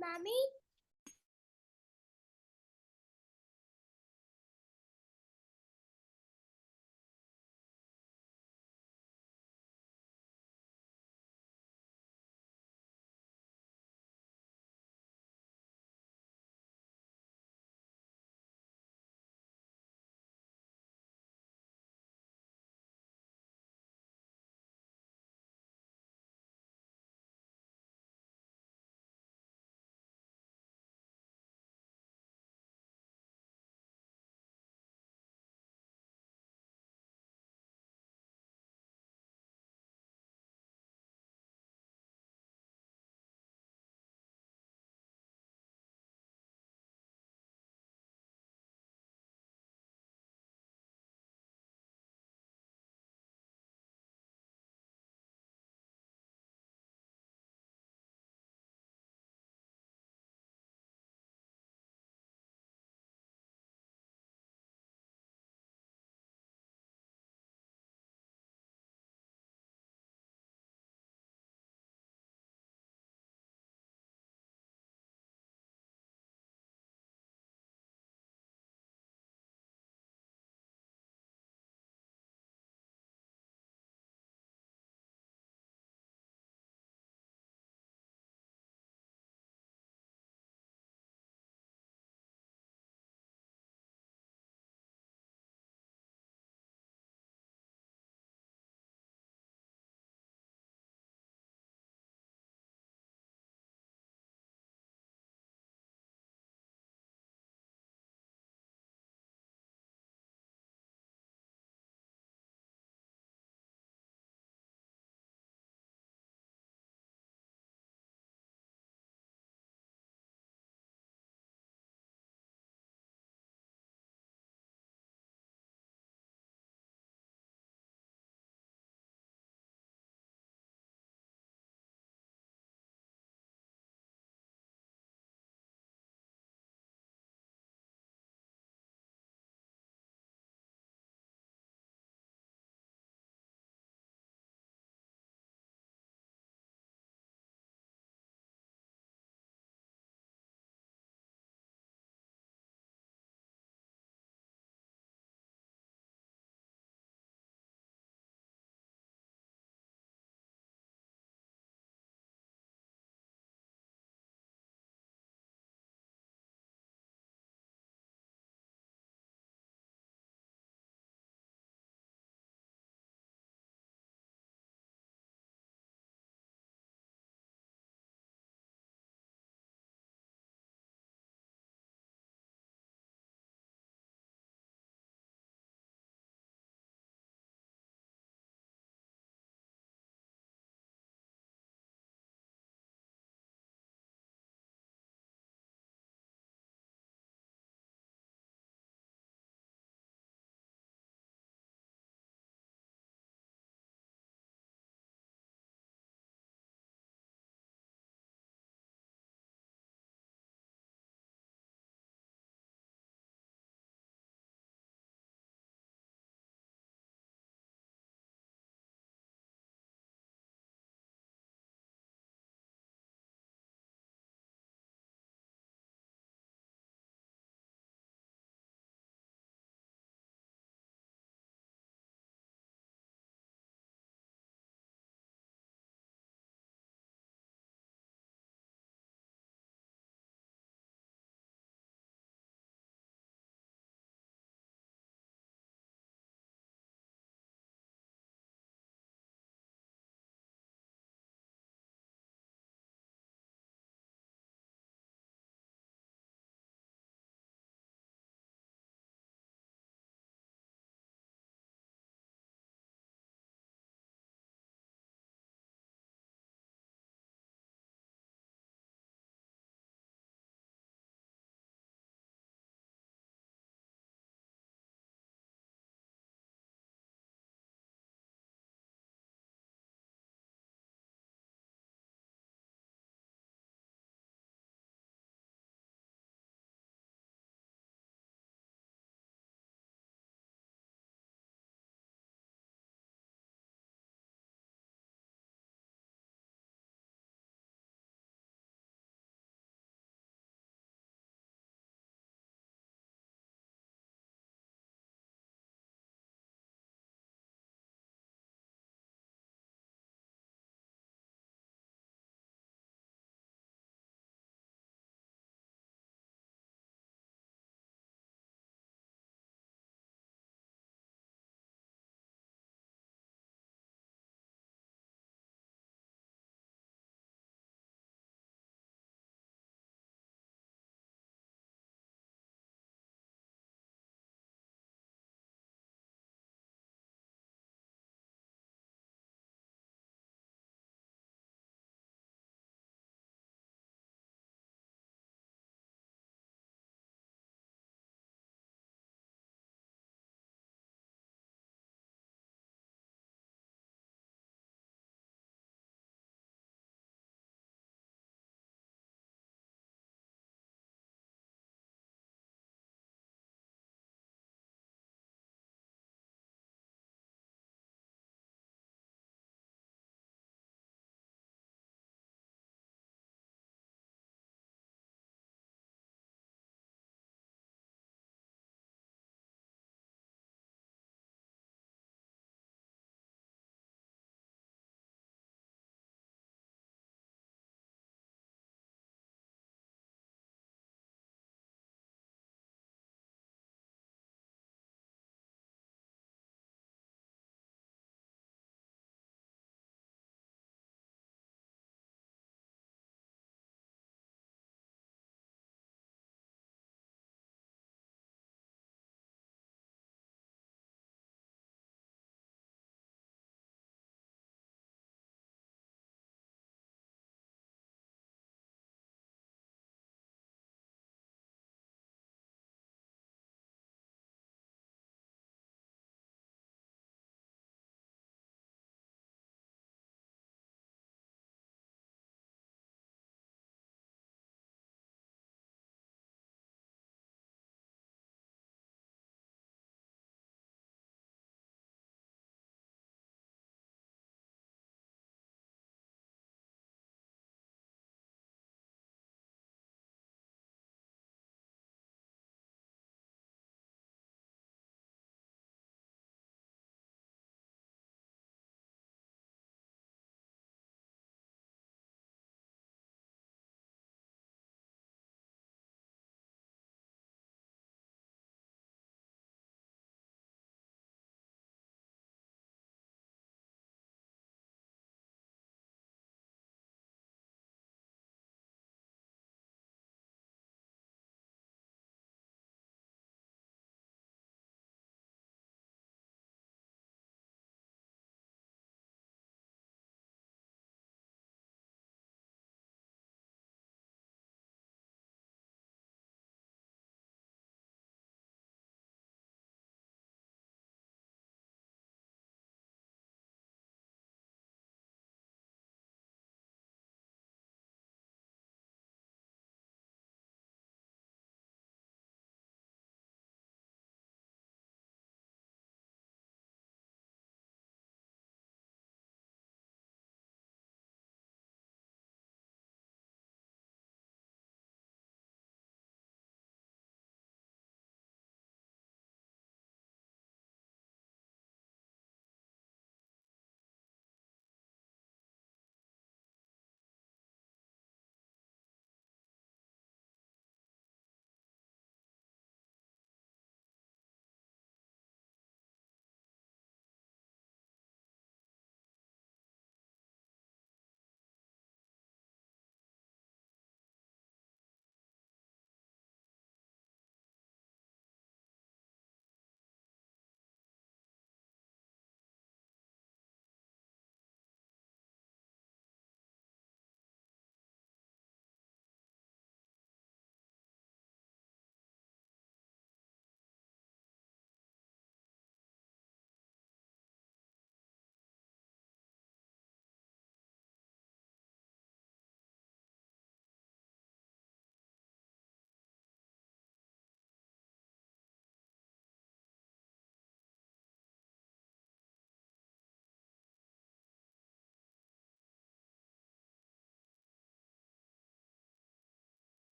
Mommy?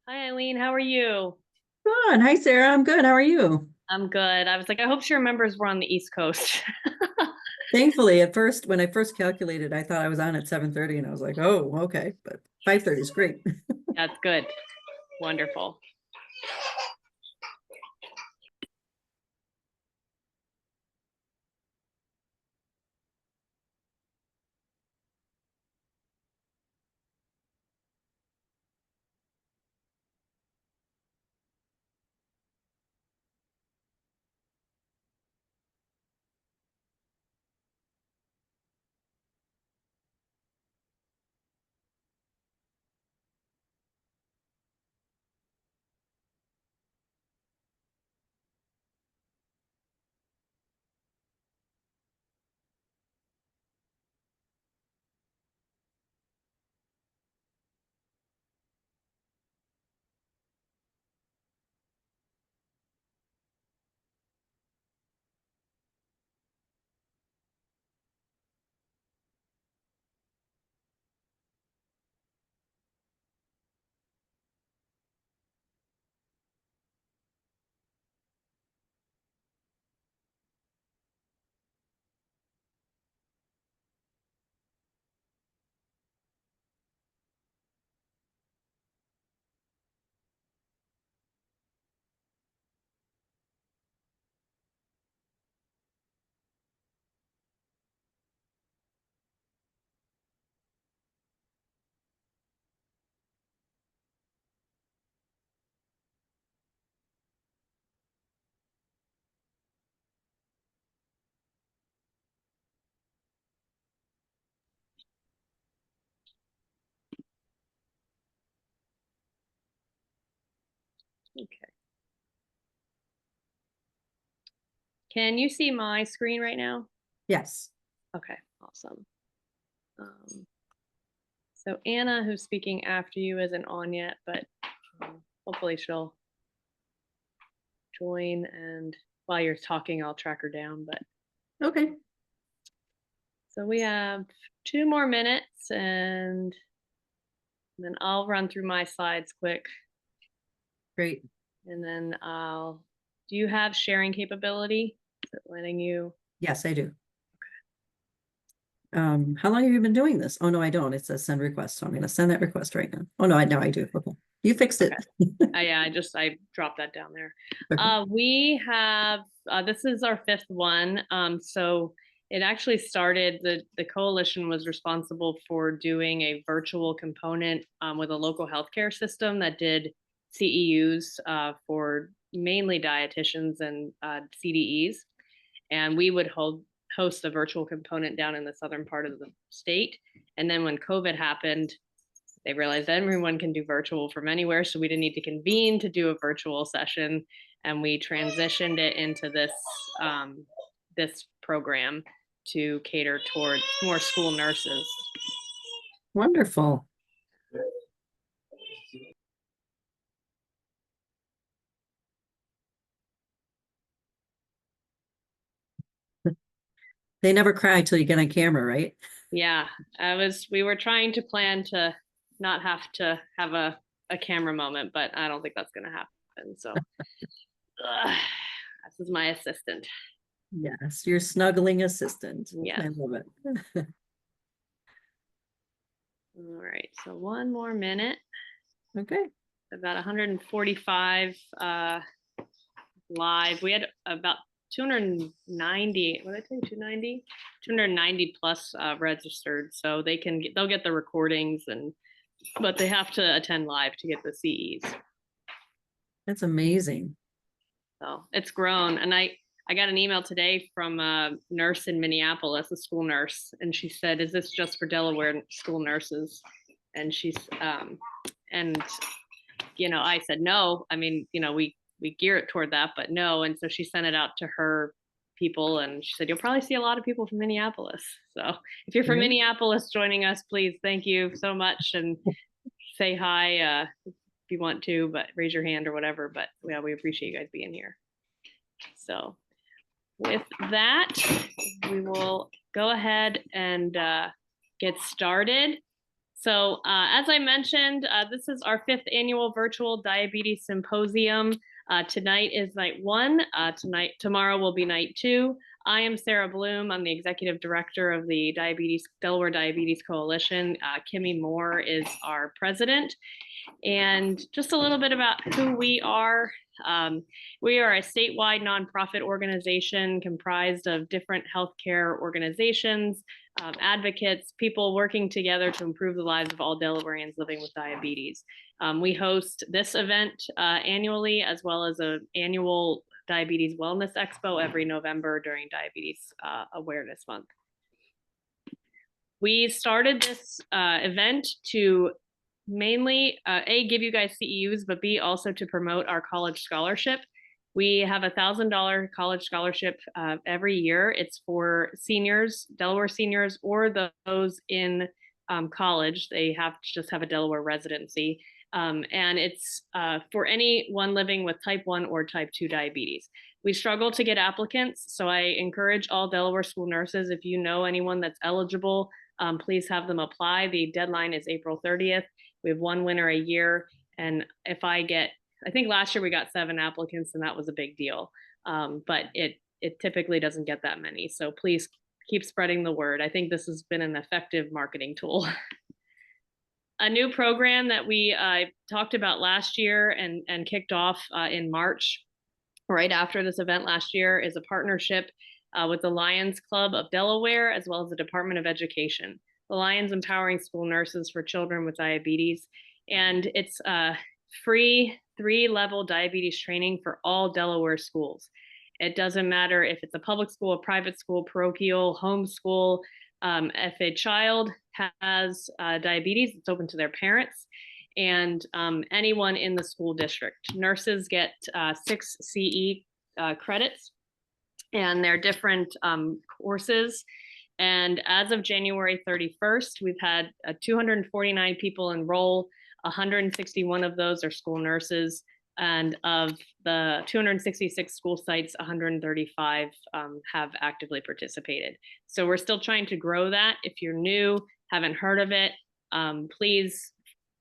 Hi, Eileen. How are you? Good. Hi, Sarah. I'm good. How are you? I'm good. I was like, I hope she remembers we're on the East Coast. Thankfully, at first, when I first calculated, I thought I was on at 7:30 and I was like, oh, okay. But 5:30 is great. That's good. Wonderful. Okay. Can you see my screen right now? Yes. Okay, awesome. Um, so Anna, who's speaking after you, isn't on yet, but hopefully she'll join. And while you're talking, I'll track her down. But Okay. so we have 2 more minutes, and then I'll run through my slides quick, Great. and then I'll. Do you have sharing capability? Is it letting you? Yes, I do. How long have you been doing this? Oh, no, I don't. It says send request. So I'm going to send that request right now. Oh, no, I do. Okay. You fixed it. Okay. Yeah, I dropped that down there. Okay. We have this is our fifth one. So it actually started the coalition was responsible for doing a virtual component with a local healthcare system that did CEUs for mainly dietitians and CDEs, and we would host a virtual component down in the southern part of the state. And then when COVID happened, they realized everyone can do virtual from anywhere, so we didn't need to convene to do a virtual session, and we transitioned it into this program to cater towards more school nurses. Wonderful. They never cry till you get on camera, right? Yeah, we were trying to plan to not have to have a camera moment, but I don't think that's going to happen. So this is my assistant. Yes, your snuggling assistant. Yes. I love it. All right, so 1 more minute. Okay. About 145 live. We had about 290. What did I say? 290? 290 plus registered. So they'll get the recordings, but they have to attend live to get the CEs. That's amazing. So it's grown. And I got an email today from a nurse in Minneapolis, a school nurse, and she said, "Is this just for Delaware school nurses?" And and I said no. I mean, we gear it toward that, but no. And so she sent it out to her people, and she said, "You'll probably see a lot of people from Minneapolis. So if you're from Right. Minneapolis joining us, please, thank you so much, and say hi if you want to, but raise your hand or whatever. But yeah, we appreciate you guys being here." So with that, we will go ahead and get started. So as I mentioned, this is our 5th annual virtual diabetes symposium. Tonight is night 1. Tomorrow will be night 2. I am Sarah Bloom. I'm the executive director of the Delaware Diabetes Coalition. Kimmy Moore is our president. And just a little bit about who we are. We are a statewide nonprofit organization comprised of different healthcare organizations, advocates, people working together to improve the lives of all Delawareans living with diabetes. We host this event annually, as well as an annual Diabetes Wellness Expo every November during Diabetes Awareness Month. We started this event to mainly, A, give you guys CEUs, but B, also to promote our college scholarship. We have a $1,000 college scholarship every year. It's for seniors, Delaware seniors, or those in college. They have to just have a Delaware residency. And it's for anyone living with type 1 or type 2 diabetes. We struggle to get applicants, so I encourage all Delaware school nurses, if you know anyone that's eligible, please have them apply. The deadline is April 30th. We have one winner a year. And if I think last year we got 7 applicants, and that was a big deal. But it typically doesn't get that many. So please keep spreading the word. I think this has been an effective marketing tool. A new program that we talked about last year and kicked off in March, right after this event last year, is a partnership with the Lions Club of Delaware, as well as the Department of Education. The Lions Empowering School Nurses for Children with Diabetes. And it's free 3-level diabetes training for all Delaware schools. It doesn't matter if it's a public school, a private school, parochial, homeschool. If a child has diabetes, it's open to their parents and anyone in the school district. Nurses get 6 CE credits, and they're different courses. And as of January 31st, we've had 249 people enroll. 161 of those are school nurses. And of the 266 school sites, 135 have actively participated. So we're still trying to grow that. If you're new, haven't heard of it, please,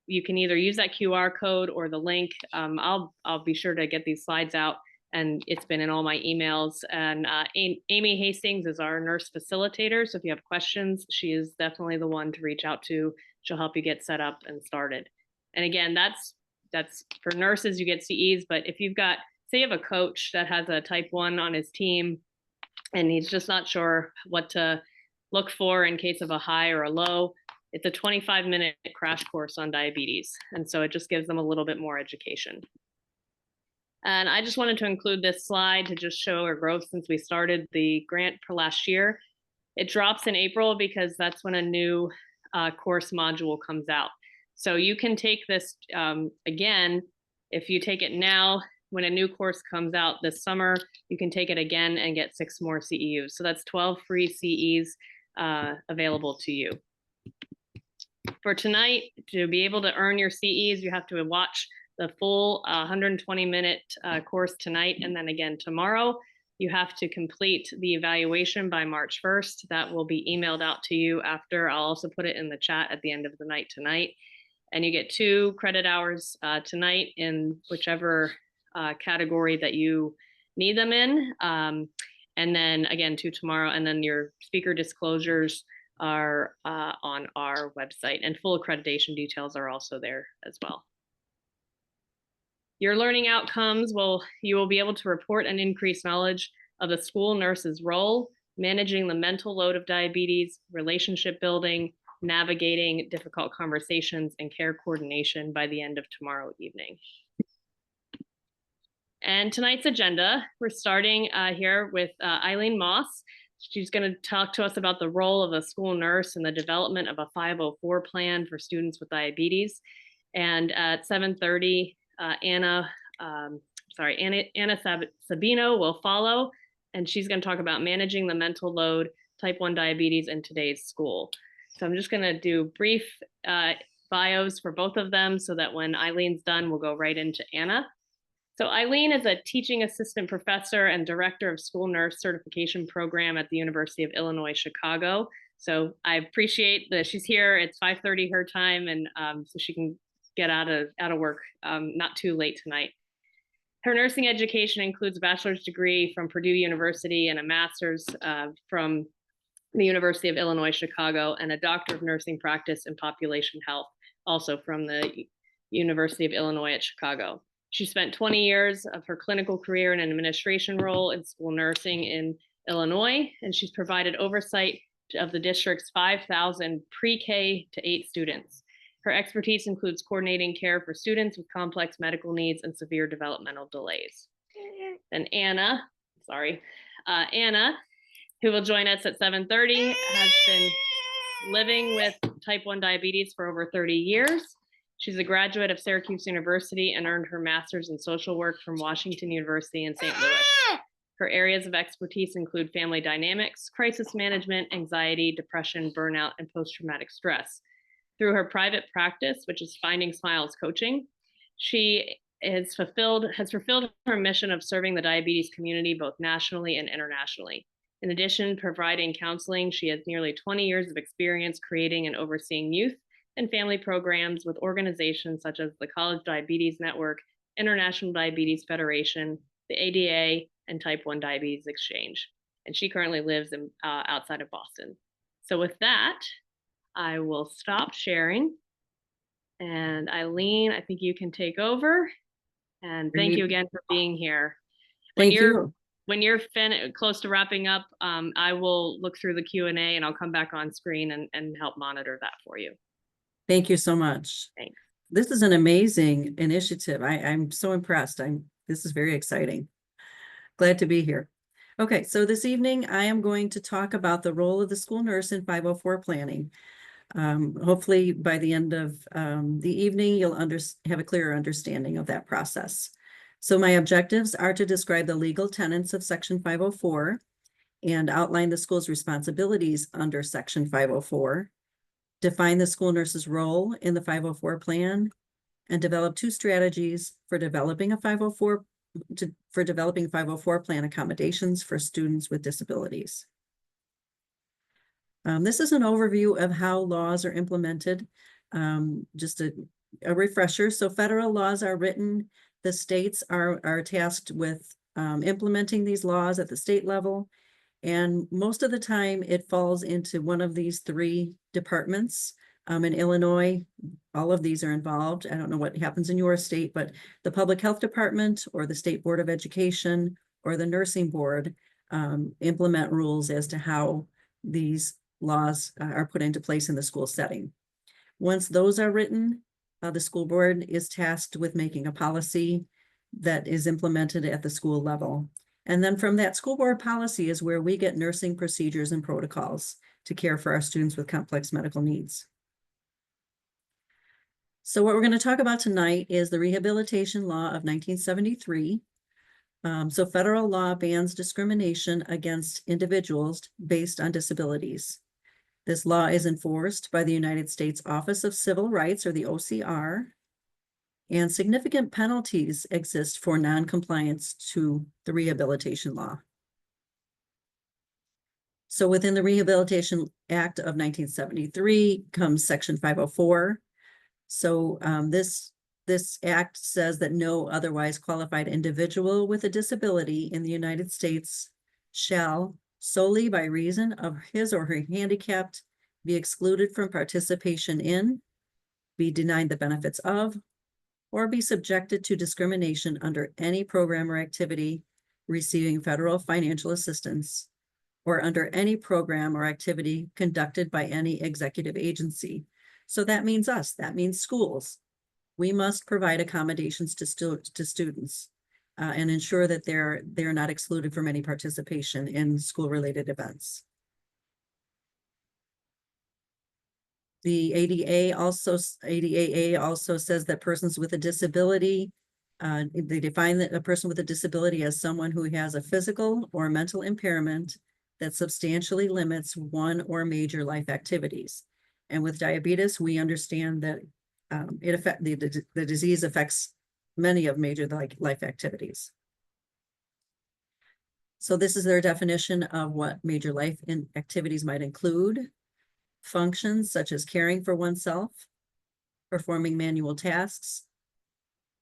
you can either use that QR code or the link. I'll be sure to get these slides out, and it's been in all my emails. And Amy Hastings is our nurse facilitator. So if you have questions, she is definitely the one to reach out to. She'll help you get set up and started. And again, that's for nurses, you get CEs, but if you've got, say you have a coach that has a type 1 on his team and he's just not sure what to look for in case of a high or a low, it's a 25-minute crash course on diabetes. And so it just gives them a little bit more education. And I just wanted to include this slide to just show our growth since we started the grant for last year. It drops in April because that's when a new course module comes out. So you can take this again, if you take it now, when a new course comes out this summer, you can take it again and get 6 more CEUs. So that's 12 free CEs available to you. For tonight, to be able to earn your CEs, you have to watch the full 120-minute course tonight, and then again tomorrow. You have to complete the evaluation by March 1st. That will be emailed out to you after. I'll also put it in the chat at the end of the night tonight. And you get 2 credit hours tonight in whichever category that you need them in. And then again, 2 tomorrow. And then your speaker disclosures are on our website, and full accreditation details are also there as well. Your learning outcomes, you will be able to report and increase knowledge of the school nurse's role, managing the mental load of diabetes, relationship building, navigating difficult conversations, and care coordination by the end of tomorrow evening. And tonight's agenda, we're starting here with Eileen Moss. She's going to talk to us about the role of a school nurse in the development of a 504 plan for students with diabetes. And at 7:30, Anna Sabino will follow, and she's going to talk about managing the mental load, type 1 diabetes in today's school. So I'm just going to do brief bios for both of them so that when Eileen's done, we'll go right into Anna. So Eileen is a teaching assistant professor and director of school nurse certification program at the University of Illinois, Chicago. So I appreciate that she's here. It's 5:30 her time, and so she can get out of work not too late tonight. Her nursing education includes a bachelor's degree from Purdue University and a master's from the University of Illinois, Chicago, and a doctor of nursing practice in population health, also from the University of Illinois at Chicago. She spent 20 years of her clinical career in an administration role in school nursing in Illinois, and she's provided oversight of the district's 5,000 pre-K to 8 students. Her expertise includes coordinating care for students with complex medical needs and severe developmental delays. And Anna, who will join us at 7:30, has been living with type 1 diabetes for over 30 years. She's a graduate of Syracuse University and earned her master's in social work from Washington University in St. Louis. Her areas of expertise include family dynamics, crisis management, anxiety, depression, burnout, and post-traumatic stress. Through her private practice, which is Finding Smiles Coaching, she has fulfilled her mission of serving the diabetes community both nationally and internationally. In addition to providing counseling, she has nearly 20 years of experience creating and overseeing youth and family programs with organizations such as the College Diabetes Network, International Diabetes Federation, the ADA, and Type 1 Diabetes Exchange. And she currently lives outside of Boston. So with that, I will stop sharing. And Eileen, I think you can take over. And thank you again for being here. Thank you. When you're close to wrapping up, I will look through the Q&A and I'll come back on screen and help monitor that for you. Thank you so much. Thanks. This is an amazing initiative. I'm so impressed. This is very exciting. Glad to be here. Okay, so this evening I am going to talk about the role of the school nurse in 504 planning. Hopefully by the end of the evening, you'll have a clearer understanding of that process. So my objectives are to describe the legal tenets of Section 504 and outline the school's responsibilities under Section 504, define the school nurse's role in the 504 plan, and develop 2 strategies for developing a 504 plan accommodations for students with disabilities. This is an overview of how laws are implemented. Just a refresher. So federal laws are written. The states are tasked with implementing these laws at the state level. And most of the time it falls into one of these 3 departments. In Illinois, all of these are involved. I don't know what happens in your state, but the Public Health Department or the State Board of Education or the Nursing Board implement rules as to how these laws are put into place in the school setting. Once those are written, the school board is tasked with making a policy that is implemented at the school level. And then from that school board policy is where we get nursing procedures and protocols to care for our students with complex medical needs. So what we're going to talk about tonight is the Rehabilitation Law of 1973. So federal law bans discrimination against individuals based on disabilities. This law is enforced by the United States Office of Civil Rights, or the OCR, and significant penalties exist for non-compliance to the Rehabilitation Law. So within the Rehabilitation Act of 1973 comes Section 504. So this act says that no otherwise qualified individual with a disability in the United States shall, solely by reason of his or her handicap, be excluded from participation in, be denied the benefits of, or be subjected to discrimination under any program or activity receiving federal financial assistance, or under any program or activity conducted by any executive agency. So that means us, that means schools. We must provide accommodations to students and ensure that they're not excluded from any participation in school-related events. The ADAA also says that persons with a disability, they define that a person with a disability as someone who has a physical or mental impairment that substantially limits one or major life activities. And with diabetes, we understand that the disease affects many of major life activities. So this is their definition of what major life activities might include. functions such as caring for oneself, performing manual tasks,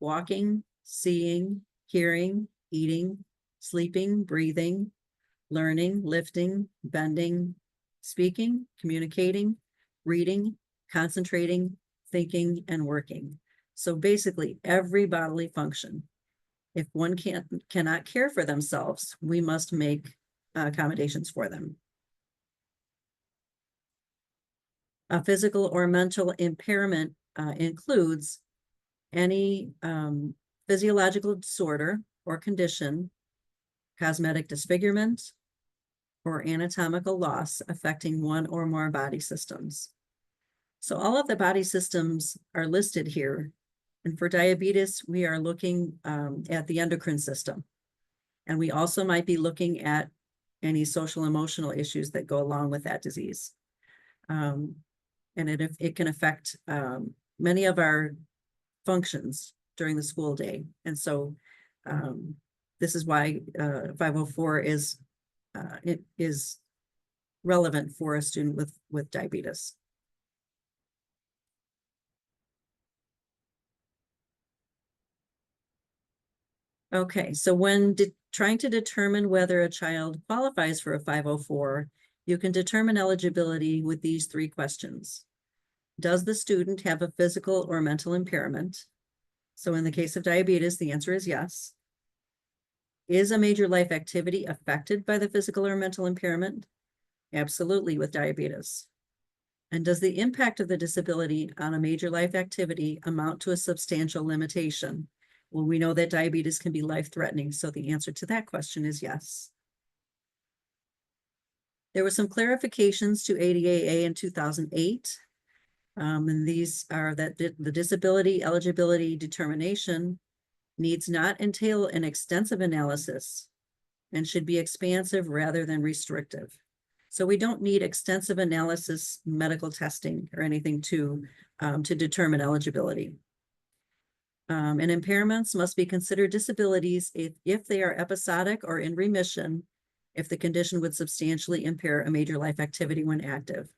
walking, seeing, hearing, eating, sleeping, breathing, learning, lifting, bending, speaking, communicating, reading, concentrating, thinking, and working. So basically every bodily function. If one cannot care for themselves, we must make accommodations for them. A physical or mental impairment includes any physiological disorder or condition, cosmetic disfigurement, or anatomical loss affecting one or more body systems. So all of the body systems are listed here. And for diabetes, we are looking at the endocrine system. And we also might be looking at any social emotional issues that go along with that disease. And it can affect many of our functions during the school day. And so this is why 504 is relevant for a student with diabetes. Okay, so when trying to determine whether a child qualifies for a 504, you can determine eligibility with these three questions. Does the student have a physical or mental impairment? So in the case of diabetes, the answer is yes. Is a major life activity affected by the physical or mental impairment? Absolutely, with diabetes. And does the impact of the disability on a major life activity amount to a substantial limitation? Well, we know that diabetes can be life-threatening, so the answer to that question is yes. There were some clarifications to ADAA in 2008. And these are that the disability eligibility determination needs not entail an extensive analysis and should be expansive rather than restrictive. So we don't need extensive analysis, medical testing, or anything to determine eligibility. And impairments must be considered disabilities if they are episodic or in remission, if the condition would substantially impair a major life activity when active.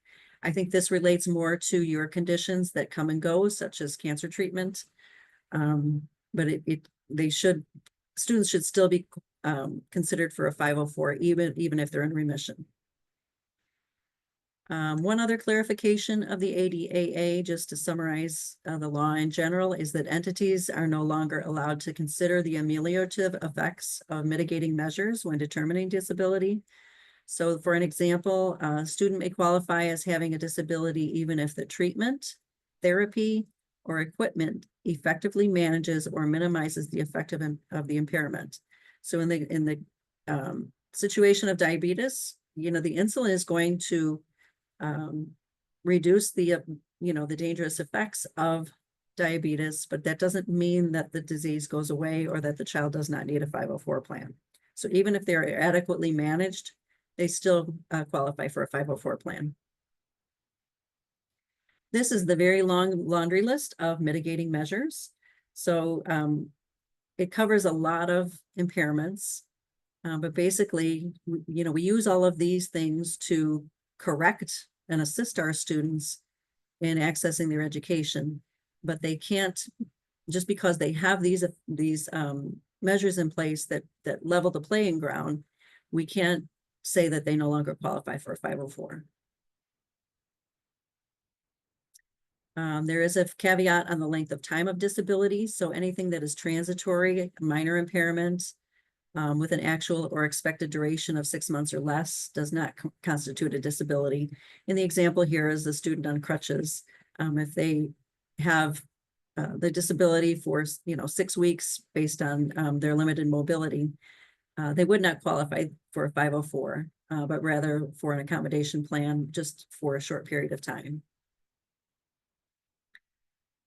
I think this relates more to your conditions that come and go, such as cancer treatment. But students should still be considered for a 504, even if they're in remission. One other clarification of the ADAA, just to summarize the law in general, is that entities are no longer allowed to consider the ameliorative effects of mitigating measures when determining disability. So for an example, a student may qualify as having a disability even if the treatment, therapy, or equipment effectively manages or minimizes the effect of the impairment. So in the situation of diabetes, the insulin is going to reduce the dangerous effects of diabetes, but that doesn't mean that the disease goes away or that the child does not need a 504 plan. So even if they're adequately managed, they still qualify for a 504 plan. This is the very long laundry list of mitigating measures. So it covers a lot of impairments, but basically, we use all of these things to correct and assist our students in accessing their education, but they can't, just because they have these measures in place that level the playing ground, we can't say that they no longer qualify for a 504. There is a caveat on the length of time of disability. So anything that is transitory, minor impairment, with an actual or expected duration of 6 months or less does not constitute a disability. And the example here is the student on crutches. If they have the disability for 6 weeks based on their limited mobility, they would not qualify for a 504, but rather for an accommodation plan just for a short period of time.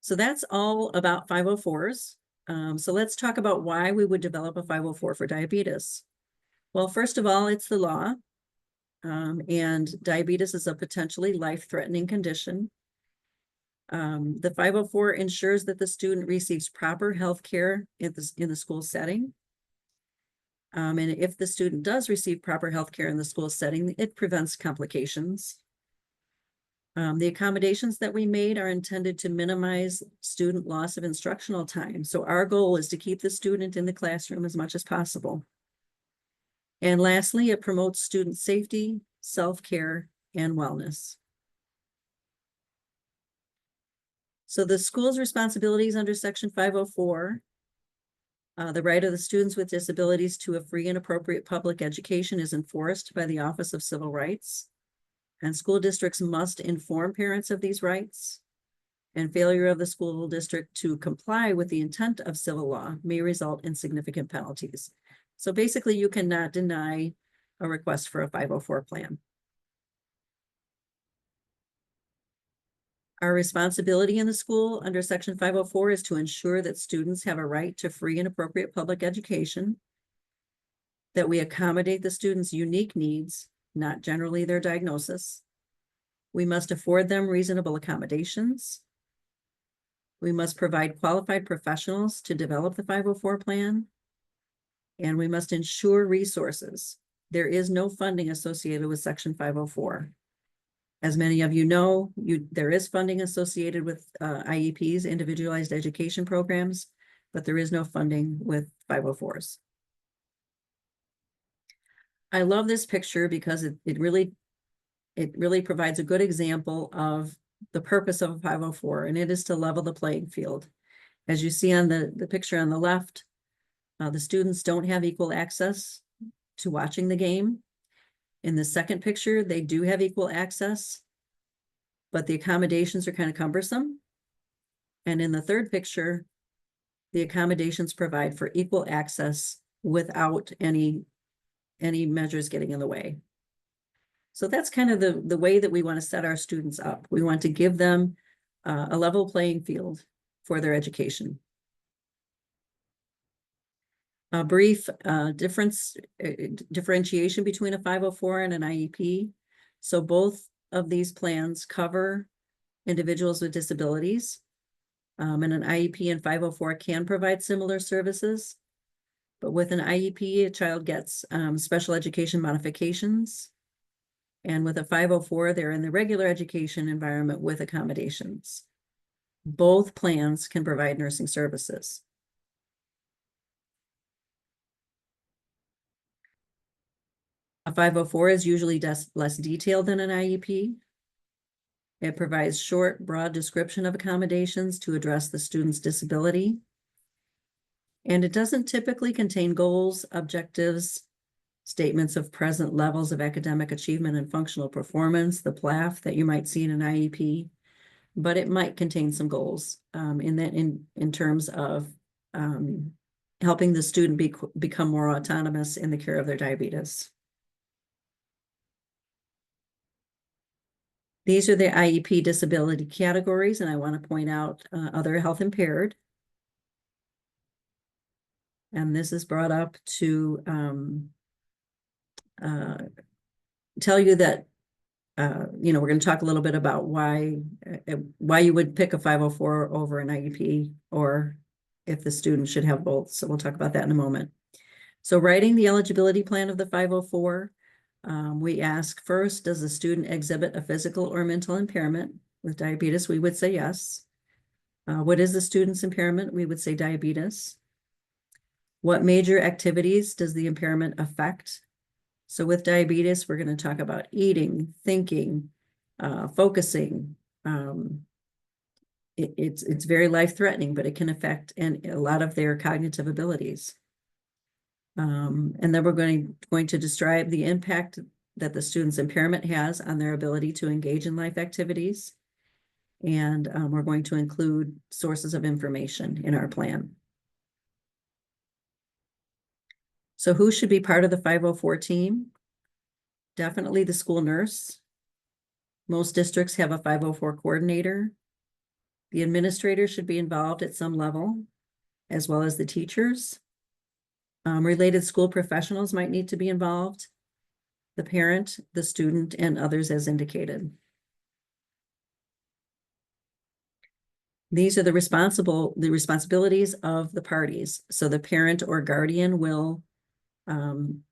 So that's all about 504s. So let's talk about why we would develop a 504 for diabetes. Well, first of all, it's the law. And diabetes is a potentially life-threatening condition. The 504 ensures that the student receives proper health care in the school setting. And if the student does receive proper health care in the school setting, it prevents complications. The accommodations that we made are intended to minimize student loss of instructional time. So our goal is to keep the student in the classroom as much as possible. And lastly, it promotes student safety, self-care, and wellness. So the school's responsibilities under Section 504, the right of the students with disabilities to a free and appropriate public education is enforced by the Office of Civil Rights. And school districts must inform parents of these rights. And failure of the school district to comply with the intent of civil law may result in significant penalties. So basically, you cannot deny a request for a 504 plan. Our responsibility in the school under Section 504 is to ensure that students have a right to free and appropriate public education, that we accommodate the students' unique needs, not generally their diagnosis. We must afford them reasonable accommodations. We must provide qualified professionals to develop the 504 plan. And we must ensure resources. There is no funding associated with Section 504. As many of you know, there is funding associated with IEPs, individualized education programs, but there is no funding with 504s. I love this picture because it really provides a good example of the purpose of a 504, and it is to level the playing field. As you see on the picture on the left, the students don't have equal access to watching the game. In the second picture, they do have equal access, but the accommodations are kind of cumbersome. And in the third picture, the accommodations provide for equal access without any measures getting in the way. So that's kind of the way that we want to set our students up. We want to give them a level playing field for their education. A brief differentiation between a 504 and an IEP. So both of these plans cover individuals with disabilities. And an IEP and 504 can provide similar services. But with an IEP, a child gets special education modifications. And with a 504, they're in the regular education environment with accommodations. Both plans can provide nursing services. A 504 is usually less detailed than an IEP. It provides short, broad description of accommodations to address the student's disability. And it doesn't typically contain goals, objectives, statements of present levels of academic achievement and functional performance, the PLAF that you might see in an IEP, but it might contain some goals in terms of helping the student become more autonomous in the care of their diabetes. These are the IEP disability categories, and I want to point out other health impaired. And this is brought up to tell you that, we're going to talk a little bit about why you would pick a 504 over an IEP, or if the student should have both. So we'll talk about that in a moment. So writing the eligibility plan of the 504, we ask first, does the student exhibit a physical or mental impairment? With diabetes, we would say yes. What is the student's impairment? We would say diabetes. What major activities does the impairment affect? So with diabetes, we're going to talk about eating, thinking, focusing. It's very life-threatening, but it can affect a lot of their cognitive abilities. And then we're going to describe the impact that the student's impairment has on their ability to engage in life activities. And we're going to include sources of information in our plan. So who should be part of the 504 team? Definitely the school nurse. Most districts have a 504 coordinator. The administrator should be involved at some level, as well as the teachers. Related school professionals might need to be involved, the parent, the student, and others as indicated. These are the responsibilities of the parties. So the parent or guardian will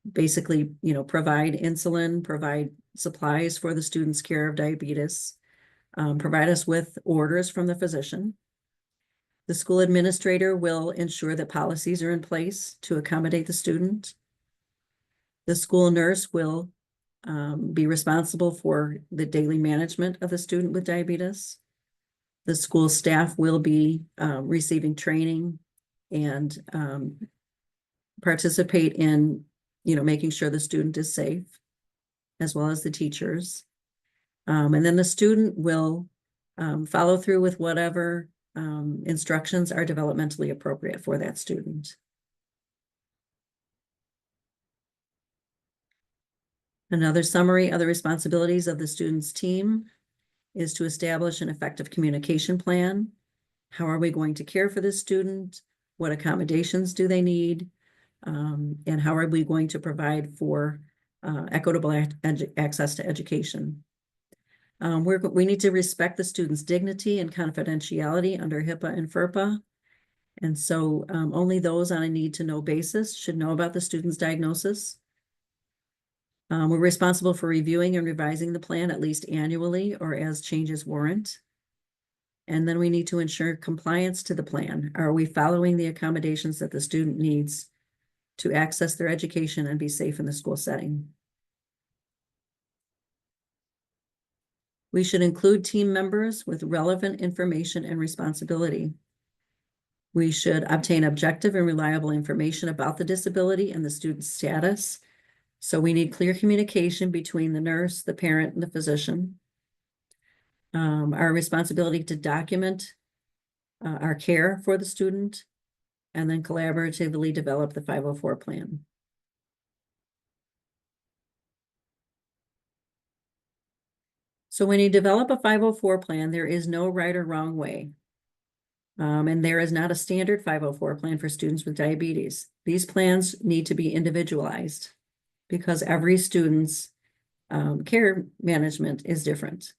basically, provide insulin, provide supplies for the student's care of diabetes. provide us with orders from the physician. The school administrator will ensure that policies are in place to accommodate the student. The school nurse will be responsible for the daily management of the student with diabetes. The school staff will be receiving training and participate in, making sure the student is safe, as well as the teachers. And then the student will follow through with whatever instructions are developmentally appropriate for that student. Another summary of the responsibilities of the student's team is to establish an effective communication plan. How are we going to care for this student? What accommodations do they need? And how are we going to provide for equitable access to education? We need to respect the student's dignity and confidentiality under HIPAA and FERPA. And so only those on a need-to-know basis should know about the student's diagnosis. We're responsible for reviewing and revising the plan at least annually or as changes warrant. And then we need to ensure compliance to the plan. Are we following the accommodations that the student needs to access their education and be safe in the school setting? We should include team members with relevant information and responsibility. We should obtain objective and reliable information about the disability and the student's status. So we need clear communication between the nurse, the parent, and the physician. Our responsibility to document our care for the student, and then collaboratively develop the 504 plan. So when you develop a 504 plan, there is no right or wrong way. And there is not a standard 504 plan for students with diabetes. These plans need to be individualized because every student's care management is different.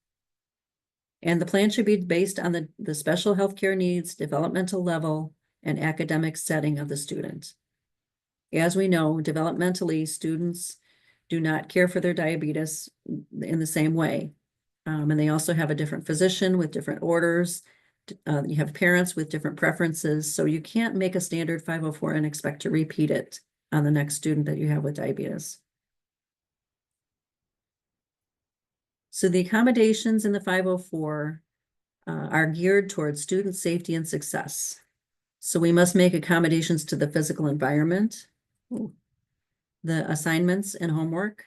And the plan should be based on the special healthcare needs, developmental level, and academic setting of the student. As we know, developmentally, students do not care for their diabetes in the same way. And they also have a different physician with different orders. You have parents with different preferences. So you can't make a standard 504 and expect to repeat it on the next student that you have with diabetes. So the accommodations in the 504 are geared towards student safety and success. So we must make accommodations to the physical environment, the assignments and homework,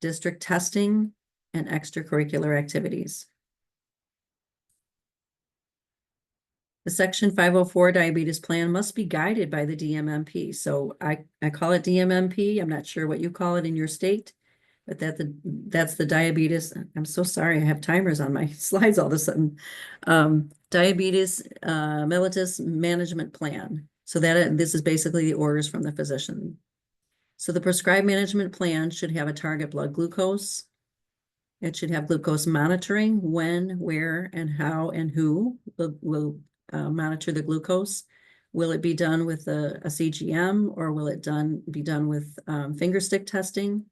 district testing, and extracurricular activities. The Section 504 diabetes plan must be guided by the DMMP. So I call it DMMP. I'm not sure what you call it in your state, but that's the diabetes. I'm so sorry, I have timers on my slides all of a sudden. Diabetes mellitus management plan. So this is basically the orders from the physician. So the prescribed management plan should have a target blood glucose. It should have glucose monitoring, when, where, and how, and who will monitor the glucose. Will it be done with a CGM, or will it be done with finger stick testing?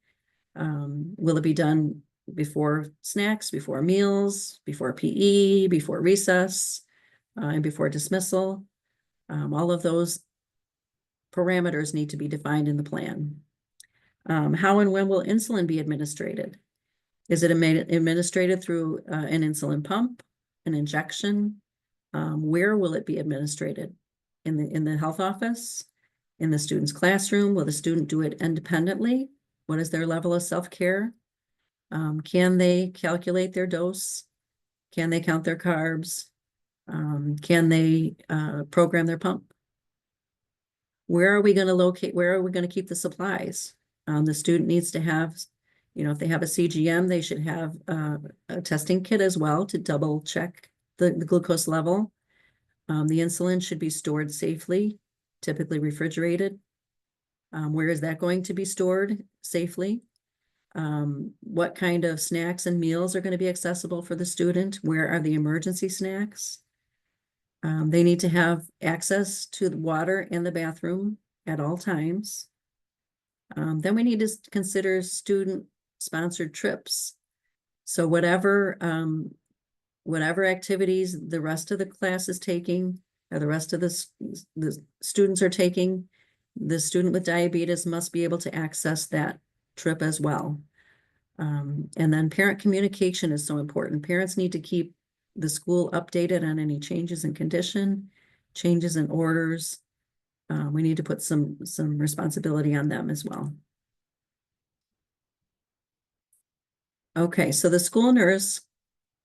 Will it be done before snacks, before meals, before PE, before recess, and before dismissal? All of those parameters need to be defined in the plan. How and when will insulin be administered? Is it administered through an insulin pump, an injection? Where will it be administered? In the health office? In the student's classroom? Will the student do it independently? What is their level of self-care? Can they calculate their dose? Can they count their carbs? Can they program their pump? Where are we going to keep the supplies? The student needs to have, if they have a CGM, they should have a testing kit as well to double check the glucose level. The insulin should be stored safely, typically refrigerated. Where is that going to be stored safely? What kind of snacks and meals are going to be accessible for the student? Where are the emergency snacks? They need to have access to the water and the bathroom at all times. Then we need to consider student-sponsored trips. So whatever whatever activities the rest of the class is taking, or the rest of the students are taking, the student with diabetes must be able to access that trip as well. And then parent communication is so important. Parents need to keep the school updated on any changes in condition, changes in orders. We need to put some responsibility on them as well. Okay, so the school nurse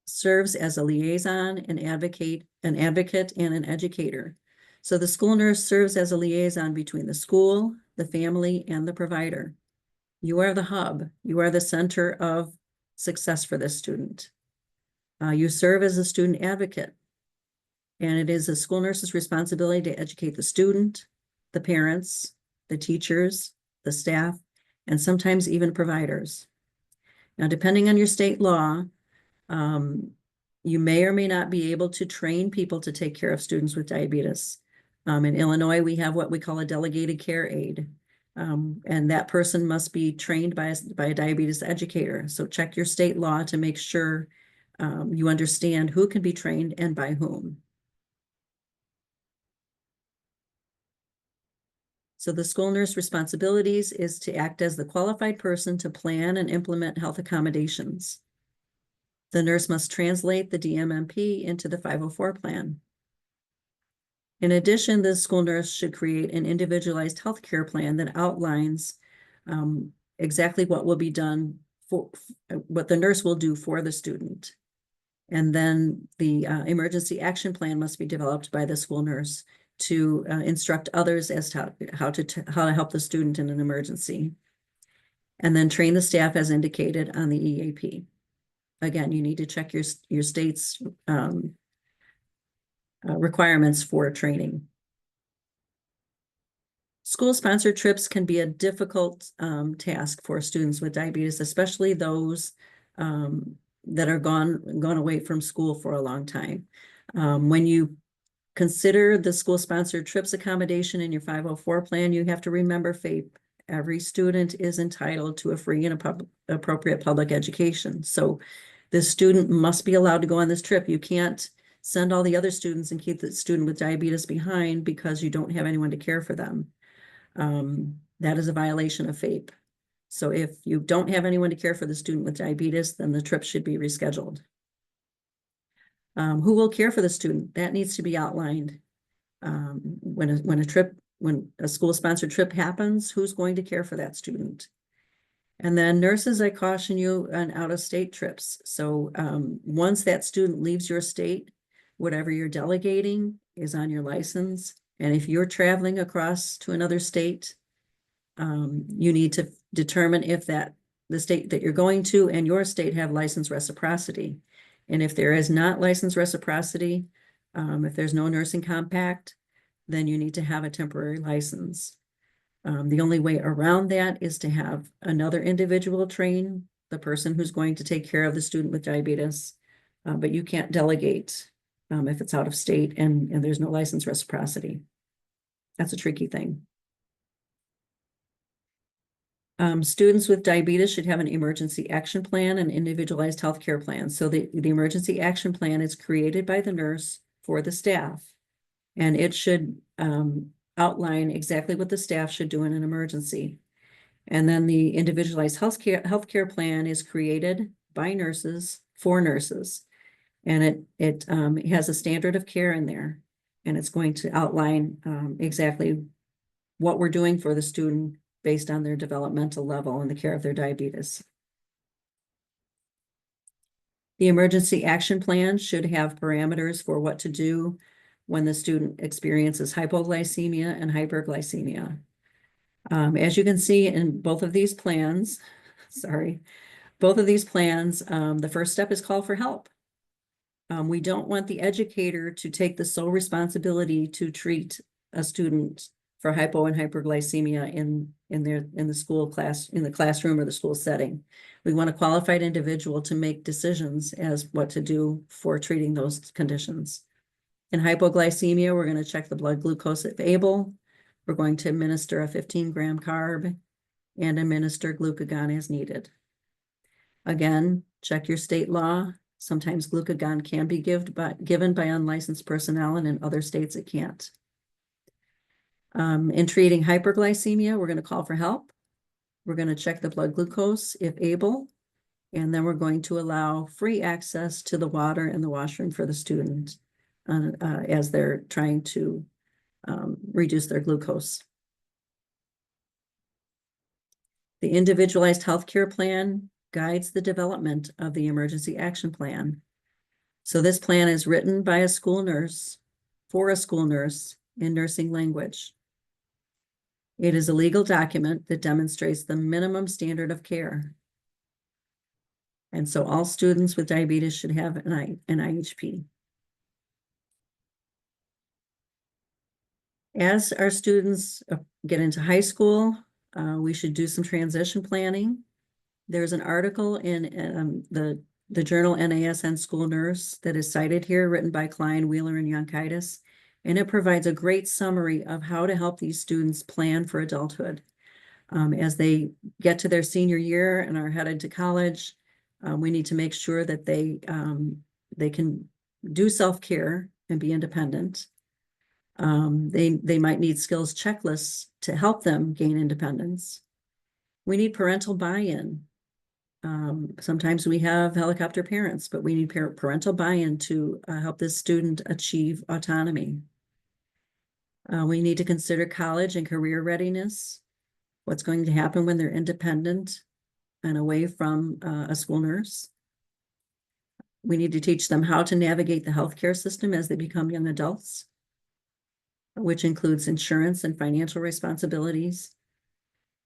serves as a liaison, an advocate, and an educator. So the school nurse serves as a liaison between the school, the family, and the provider. You are the hub. You are the center of success for this student. You serve as a student advocate, and it is the school nurse's responsibility to educate the student, the parents, the teachers, the staff, and sometimes even providers. Now, depending on your state law, you may or may not be able to train people to take care of students with diabetes. In Illinois, we have what we call a delegated care aide. And that person must be trained by a diabetes educator. So check your state law to make sure you understand who can be trained and by whom. So the school nurse responsibilities is to act as the qualified person to plan and implement health accommodations. The nurse must translate the DMMP into the 504 plan. In addition, the school nurse should create an individualized healthcare plan that outlines exactly what will be done for what the nurse will do for the student. And then the emergency action plan must be developed by the school nurse to instruct others as to how to help the student in an emergency. And then train the staff as indicated on the EAP. Again, you need to check your state's requirements for training. School-sponsored trips can be a difficult task for students with diabetes, especially those that are gone away from school for a long time. When you consider the school-sponsored trips accommodation in your 504 plan, you have to remember FAPE. Every student is entitled to a free and appropriate public education. So the student must be allowed to go on this trip. You can't send all the other students and keep the student with diabetes behind because you don't have anyone to care for them. That is a violation of FAPE. So if you don't have anyone to care for the student with diabetes, then the trip should be rescheduled. Who will care for the student? That needs to be outlined. When a school-sponsored trip happens, who's going to care for that student? And then nurses, I caution you on out-of-state trips. So once that student leaves your state, whatever you're delegating is on your license. And if you're traveling across to another state, you need to determine if the state that you're going to and your state have license reciprocity. And if there is not license reciprocity, if there's no nursing compact, then you need to have a temporary license. The only way around that is to have another individual train the person who's going to take care of the student with diabetes, but you can't delegate if it's out of state and there's no license reciprocity. That's a tricky thing. Students with diabetes should have an emergency action plan and individualized healthcare plan. So the emergency action plan is created by the nurse for the staff, and it should outline exactly what the staff should do in an emergency. And then the individualized healthcare plan is created by nurses for nurses. And it has a standard of care in there. And it's going to outline exactly what we're doing for the student based on their developmental level and the care of their diabetes. The emergency action plan should have parameters for what to do when the student experiences hypoglycemia and hyperglycemia. As you can see in both of these plans, the first step is call for help. We don't want the educator to take the sole responsibility to treat a student for hypo and hyperglycemia in the classroom or the school setting. We want a qualified individual to make decisions as what to do for treating those conditions. In hypoglycemia, we're going to check the blood glucose if able. We're going to administer a 15-gram carb and administer glucagon as needed. Again, check your state law. Sometimes glucagon can be given by unlicensed personnel, and in other states it can't. In treating hyperglycemia, we're going to call for help. We're going to check the blood glucose if able, and then we're going to allow free access to the water and the washroom for the student as they're trying to reduce their glucose. The individualized healthcare plan guides the development of the emergency action plan. So this plan is written by a school nurse for a school nurse in nursing language. It is a legal document that demonstrates the minimum standard of care. And so all students with diabetes should have an IHP. As our students get into high school, we should do some transition planning. There's an article in the journal NASN School Nurse that is cited here, written by Klein, Wheeler, and Yonkaitis, and it provides a great summary of how to help these students plan for adulthood. As they get to their senior year and are headed to college, we need to make sure that they can do self-care and be independent. They might need skills checklists to help them gain independence. We need parental buy-in. Sometimes we have helicopter parents, but we need parental buy-in to help this student achieve autonomy. We need to consider college and career readiness. What's going to happen when they're independent and away from a school nurse. We need to teach them how to navigate the healthcare system as they become young adults, which includes insurance and financial responsibilities.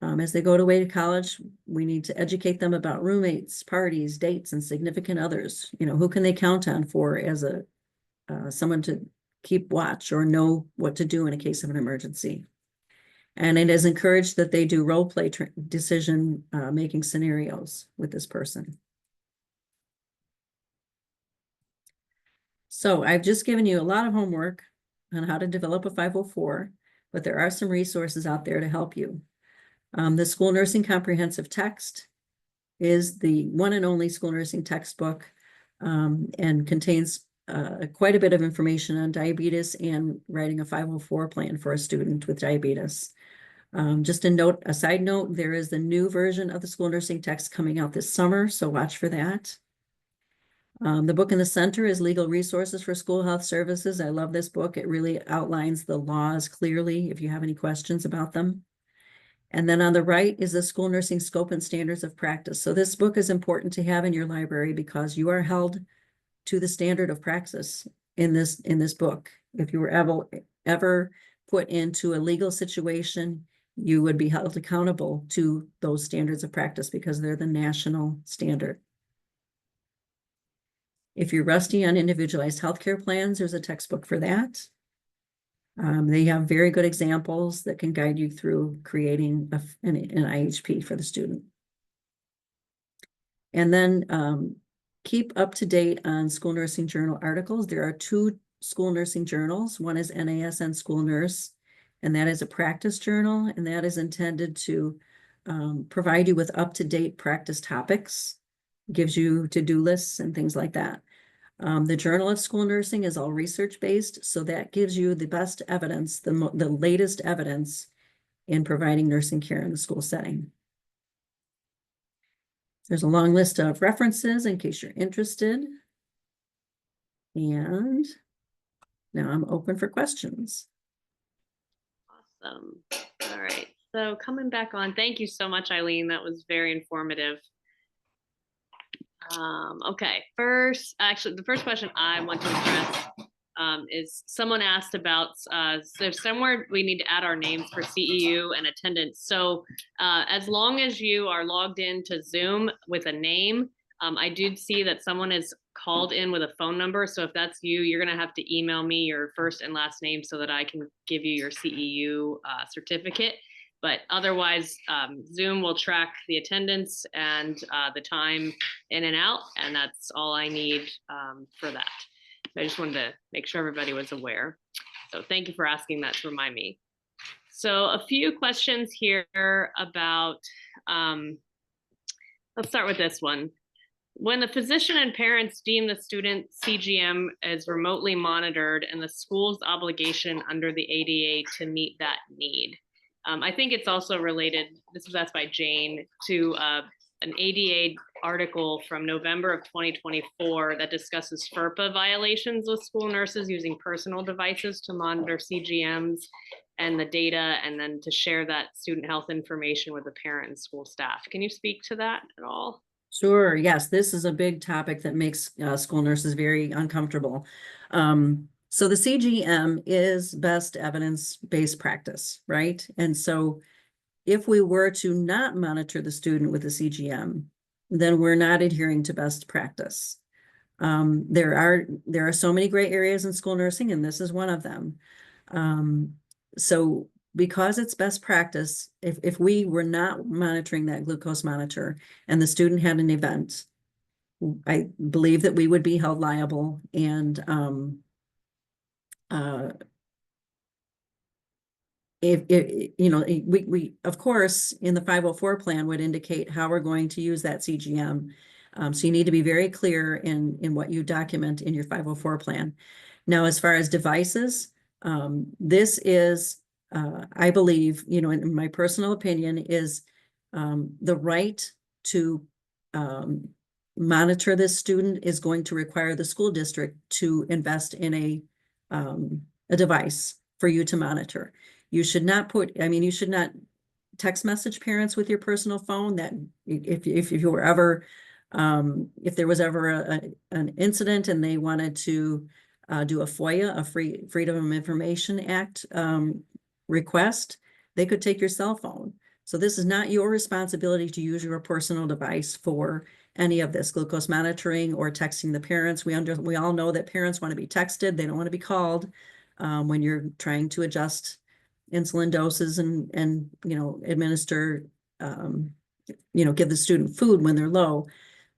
As they go away to college, we need to educate them about roommates, parties, dates, and significant others. You know, who can they count on for as someone to keep watch or know what to do in a case of an emergency. And it is encouraged that they do role play decision making scenarios with this person. So I've just given you a lot of homework on how to develop a 504, but there are some resources out there to help you. The School Nursing Comprehensive Text is the one and only school nursing textbook and contains quite a bit of information on diabetes and writing a 504 plan for a student with diabetes. Just a side note, there is the new version of the school nursing text coming out this summer, so watch for that. The book in the center is Legal Resources for School Health Services. I love this book. It really outlines the laws clearly if you have any questions about them. And then on the right is the School Nursing Scope and Standards of Practice. So this book is important to have in your library because you are held to the standard of praxis in this book. If you were ever put into a legal situation, you would be held accountable to those standards of practice because they're the national standard. If you're rusty on individualized healthcare plans, there's a textbook for that. They have very good examples that can guide you through creating an IHP for the student. And then keep up to date on school nursing journal articles. There are 2 school nursing journals. One is NASN School Nurse, and that is a practice journal, and that is intended to provide you with up-to-date practice topics, gives you to-do lists and things like that. The Journal of School Nursing is all research-based, so that gives you the best evidence, the latest evidence in providing nursing care in the school setting. There's a long list of references in case you're interested. And now I'm open for questions. Awesome. All right. So coming back on, thank you so much, Eileen. That was very informative. Okay, the first question I want to address is someone asked about, so somewhere we need to add our names for CEU and attendance. So as long as you are logged into Zoom with a name, I did see that someone is called in with a phone number. So if that's you, you're gonna have to email me your first and last name so that I can give you your CEU certificate. But otherwise, Zoom will track the attendance and the time in and out, and that's all I need for that. So I just wanted to make sure everybody was aware. So thank you for asking that to remind me. So a few questions here about, let's start with this one. When the physician and parents deem the student CGM as remotely monitored and the school's obligation under the ADA to meet that need. I think it's also related, this was asked by Jane, to an ADA article from November of 2024 that discusses FERPA violations with school nurses using personal devices to monitor CGMs and the data, and then to share that student health information with the parent and school staff. Can you speak to that at all? Sure. Yes, this is a big topic that makes school nurses very uncomfortable. So the CGM is best evidence-based practice, right? And so if we were to not monitor the student with the CGM, then we're not adhering to best practice. There are so many gray areas in school nursing, and this is one of them. So because it's best practice, if we were not monitoring that glucose monitor and the student had an event, I believe that we would be held liable, and if you know, we of course in the 504 plan would indicate how we're going to use that CGM. So you need to be very clear in what you document in your 504 plan. Now, as far as devices, this is, I believe, you know, in my personal opinion, is the right to monitor this student is going to require the school district to invest in a device for you to monitor. You should not put, I mean, you should not text message parents with your personal phone. That if you were ever, if there was ever an incident and they wanted to do a FOIA, a Freedom of Information Act request, they could take your cell phone. So this is not your responsibility to use your personal device for any of this glucose monitoring or texting the parents. We all know that parents want to be texted. They don't want to be called when you're trying to adjust insulin doses and you know, administer, you know, give the student food when they're low.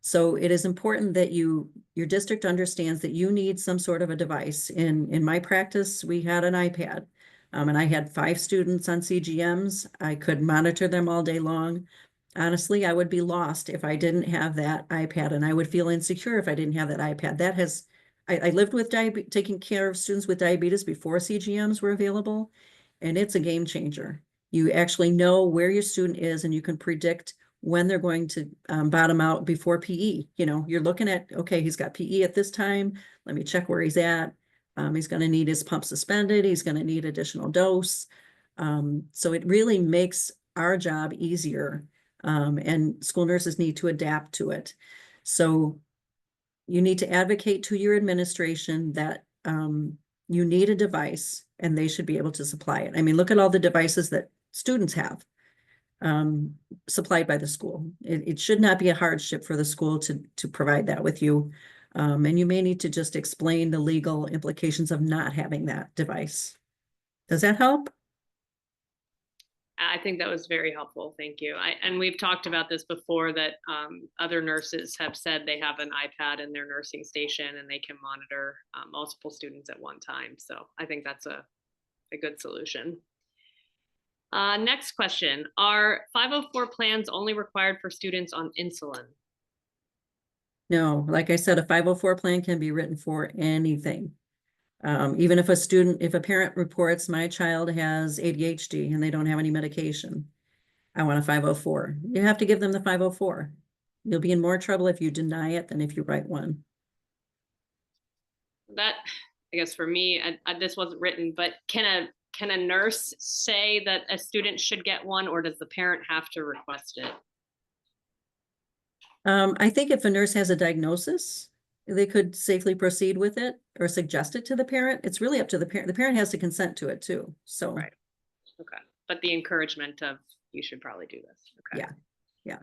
So it is important that your district understands that you need some sort of a device. In my practice, we had an iPad, and I had 5 students on CGMs. I could monitor them all day long. Honestly, I would be lost if I didn't have that iPad, and I would feel insecure if I didn't have that iPad. That has, I lived with taking care of students with diabetes before CGMs were available, and it's a game changer. You actually know where your student is, and you can predict when they're going to bottom out before PE. You know, you're looking at, okay, he's got PE at this time. Let me check where he's at. He's going to need his pump suspended. He's going to need additional dose. So it really makes our job easier, and school nurses need to adapt to it. So you need to advocate to your administration that you need a device and they should be able to supply it. I mean, look at all the devices that students have supplied by the school. It should not be a hardship for the school to provide that with you. And you may need to just explain the legal implications of not having that device. Does that help? I think that was very helpful. Thank you. And we've talked about this before, that other nurses have said they have an iPad in their nursing station and they can monitor multiple students at one time. So I think that's a good solution. Next question. Are 504 plans only required for students on insulin? No, like I said, a 504 plan can be written for anything. Even if if a parent reports my child has ADHD and they don't have any medication, I want a 504. You have to give them the 504. You'll be in more trouble if you deny it than if you write one. That, I guess for me, this wasn't written, but can a nurse say that a student should get one, or does the parent have to request it? I think if a nurse has a diagnosis, they could safely proceed with it or suggest it to the parent. It's really up to the parent. The parent has to consent to it too. So, right. Okay. But the encouragement of, you should probably do this. Okay. Yeah. Yeah.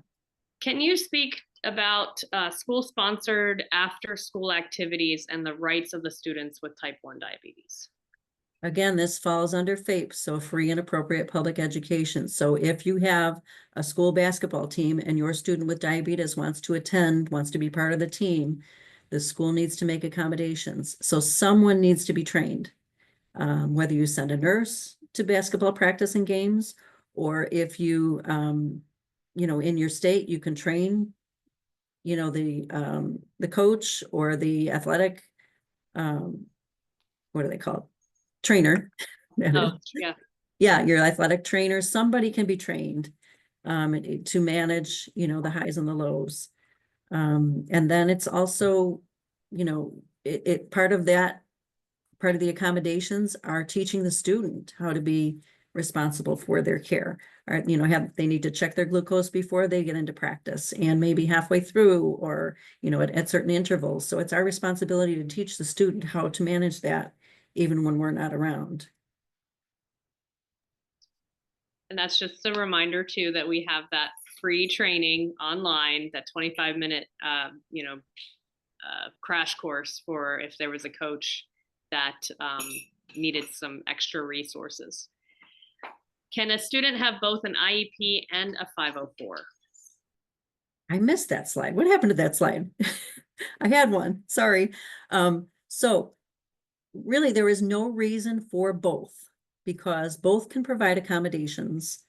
Can you speak about school-sponsored after-school activities and the rights of the students with type 1 diabetes? Again, this falls under FAPE, so free and appropriate public education. So if you have a school basketball team and your student with diabetes wants to attend, wants to be part of the team, the school needs to make accommodations. So someone needs to be trained, whether you send a nurse to basketball practice and games, or if you, you know, in your state, you can train you know, the coach or the athletic, what do they call it? Trainer. Oh, yeah. Yeah, your athletic trainer, somebody can be trained to manage, you know, the highs and the lows. And then it's also, you know, part of that, part of the accommodations are teaching the student how to be responsible for their care. Or, you know, they need to check their glucose before they get into practice, and maybe halfway through, or, you know, at certain intervals. So it's our responsibility to teach the student how to manage that even when we're not around. And that's just a reminder too, that we have that free training online, that 25-minute, crash course for if there was a coach that needed some extra resources. Can a student have both an IEP and a 504? I missed that slide. What happened to that slide? I had one, sorry. So really there is no reason for both, because both can provide accommodations.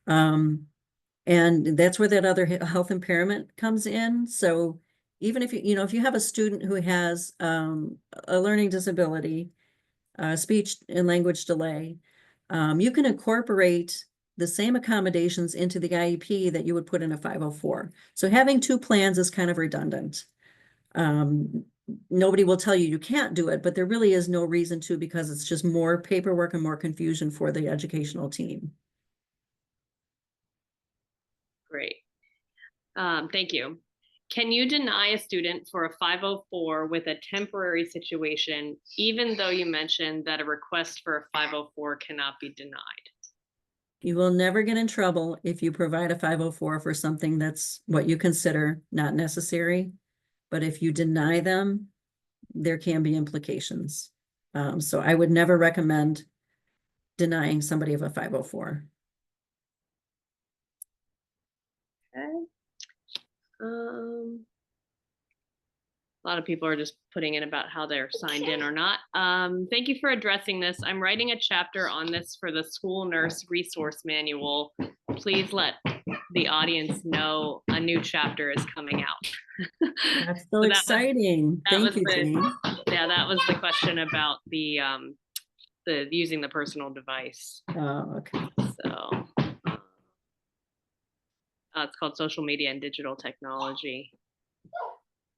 And that's where that other health impairment comes in. So even if you know, if you have a student who has a learning disability, speech and language delay, you can incorporate the same accommodations into the IEP that you would put in a 504. So having two plans is kind of redundant. Nobody will tell you you can't do it, but there really is no reason to, because it's just more paperwork and more confusion for the educational team. Great. Thank you. Can you deny a student for a 504 with a temporary situation, even though you mentioned that a request for a 504 cannot be denied? You will never get in trouble if you provide a 504 for something that's what you consider not necessary. But if you deny them, there can be implications. So I would never recommend denying somebody of a 504. Okay. A lot of people are just putting in about how they're signed in or not. Thank you for addressing this. I'm writing a chapter on this for the school nurse resource manual. Please let the audience know a new chapter is coming out. That's so exciting. Thank you, Jane. Yeah, that was the question about the using the personal device. Oh, okay. So it's called social media and digital technology.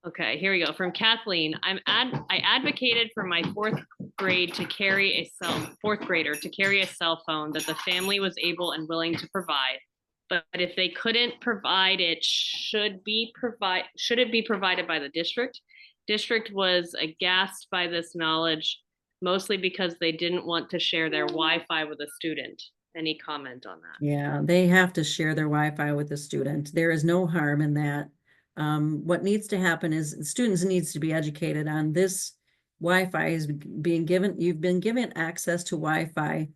Okay, here we go. From Kathleen, I advocated for my fourth grader to carry a cell phone that the family was able and willing to provide. But if they couldn't provide it, should it be provided by the district? District was aghast by this knowledge, mostly because they didn't want to share their Wi-Fi with a student. Any comment on that? Yeah, they have to share their Wi-Fi with the student. There is no harm in that. What needs to happen is students needs to be educated on this. Wi-Fi is being given, you've been given access to Wi-Fi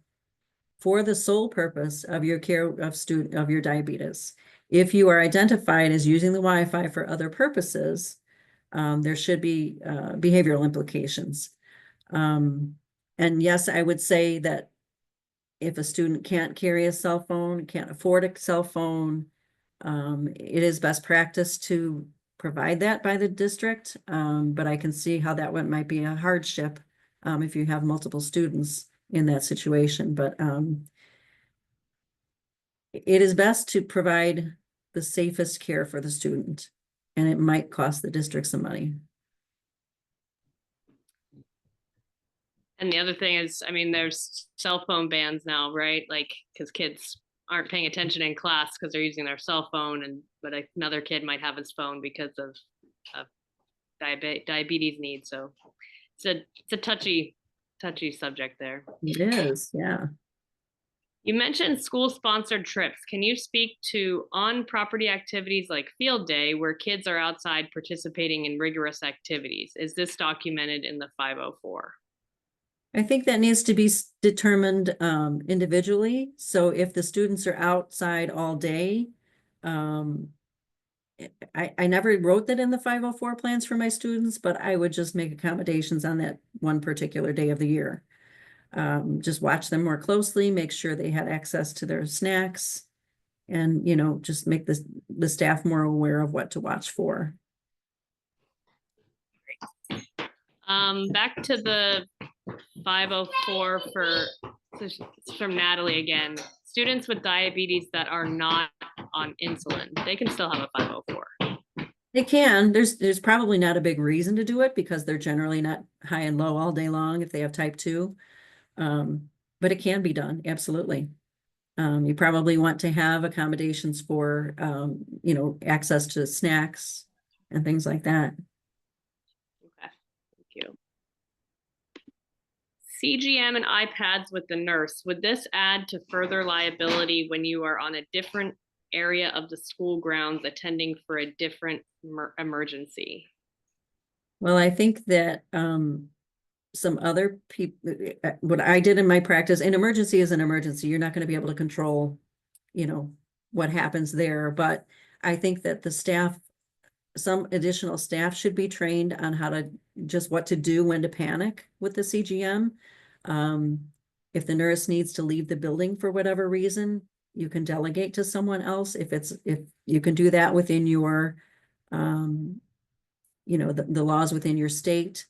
for the sole purpose of your care of your diabetes. If you are identified as using the Wi-Fi for other purposes, there should be behavioral implications. And yes, I would say that if a student can't carry a cell phone, can't afford a cell phone, it is best practice to provide that by the district. But I can see how that one might be a hardship if you have multiple students in that situation. But it is best to provide the safest care for the student, and it might cost the district some money. And the other thing is, I mean, there's cell phone bans now, right? Like, because kids aren't paying attention in class because they're using their cell phone, but another kid might have his phone because of diabetes needs. So it's a touchy subject there. It is, yeah. You mentioned school-sponsored trips. Can you speak to on-property activities like field day where kids are outside participating in rigorous activities? Is this documented in the 504? I think that needs to be determined individually. So if the students are outside all day, I never wrote that in the 504 plans for my students, but I would just make accommodations on that one particular day of the year. Just watch them more closely, make sure they had access to their snacks, and, just make the staff more aware of what to watch for. Back to the 504 from Natalie again. Students with diabetes that are not on insulin, they can still have a 504. They can. There's probably not a big reason to do it because they're generally not high and low all day long if they have type 2. But it can be done, absolutely. You probably want to have accommodations for, access to snacks and things like that. Okay, thank you. CGM and iPads with the nurse. Would this add to further liability when you are on a different area of the school grounds attending for a different emergency? Well, I think that some other people, what I did in my practice, an emergency is an emergency. You're not going to be able to control, what happens there. But I think that the staff, some additional staff should be trained on how to just what to do when to panic with the CGM. If the nurse needs to leave the building for whatever reason, you can delegate to someone else. If you can do that within your, the laws within your state.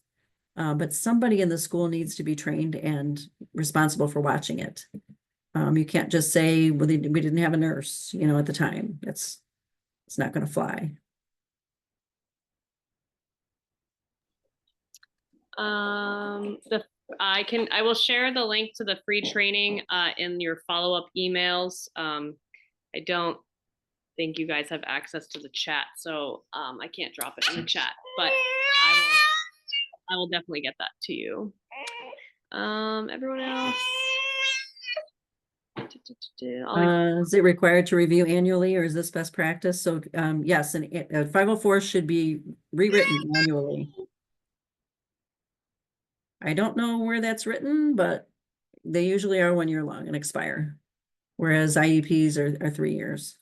But somebody in the school needs to be trained and responsible for watching it. You can't just say, well, we didn't have a nurse, at the time. It's not going to fly. I will share the link to the free training in your follow-up emails. I don't think you guys have access to the chat, so I can't drop it in the chat, but I will definitely get that to you. Everyone else. Is it required to review annually, or is this best practice? So yes, and 504 should be rewritten annually. I don't know where that's written, but they usually are 1 year long and expire, whereas IEPs are 3 years.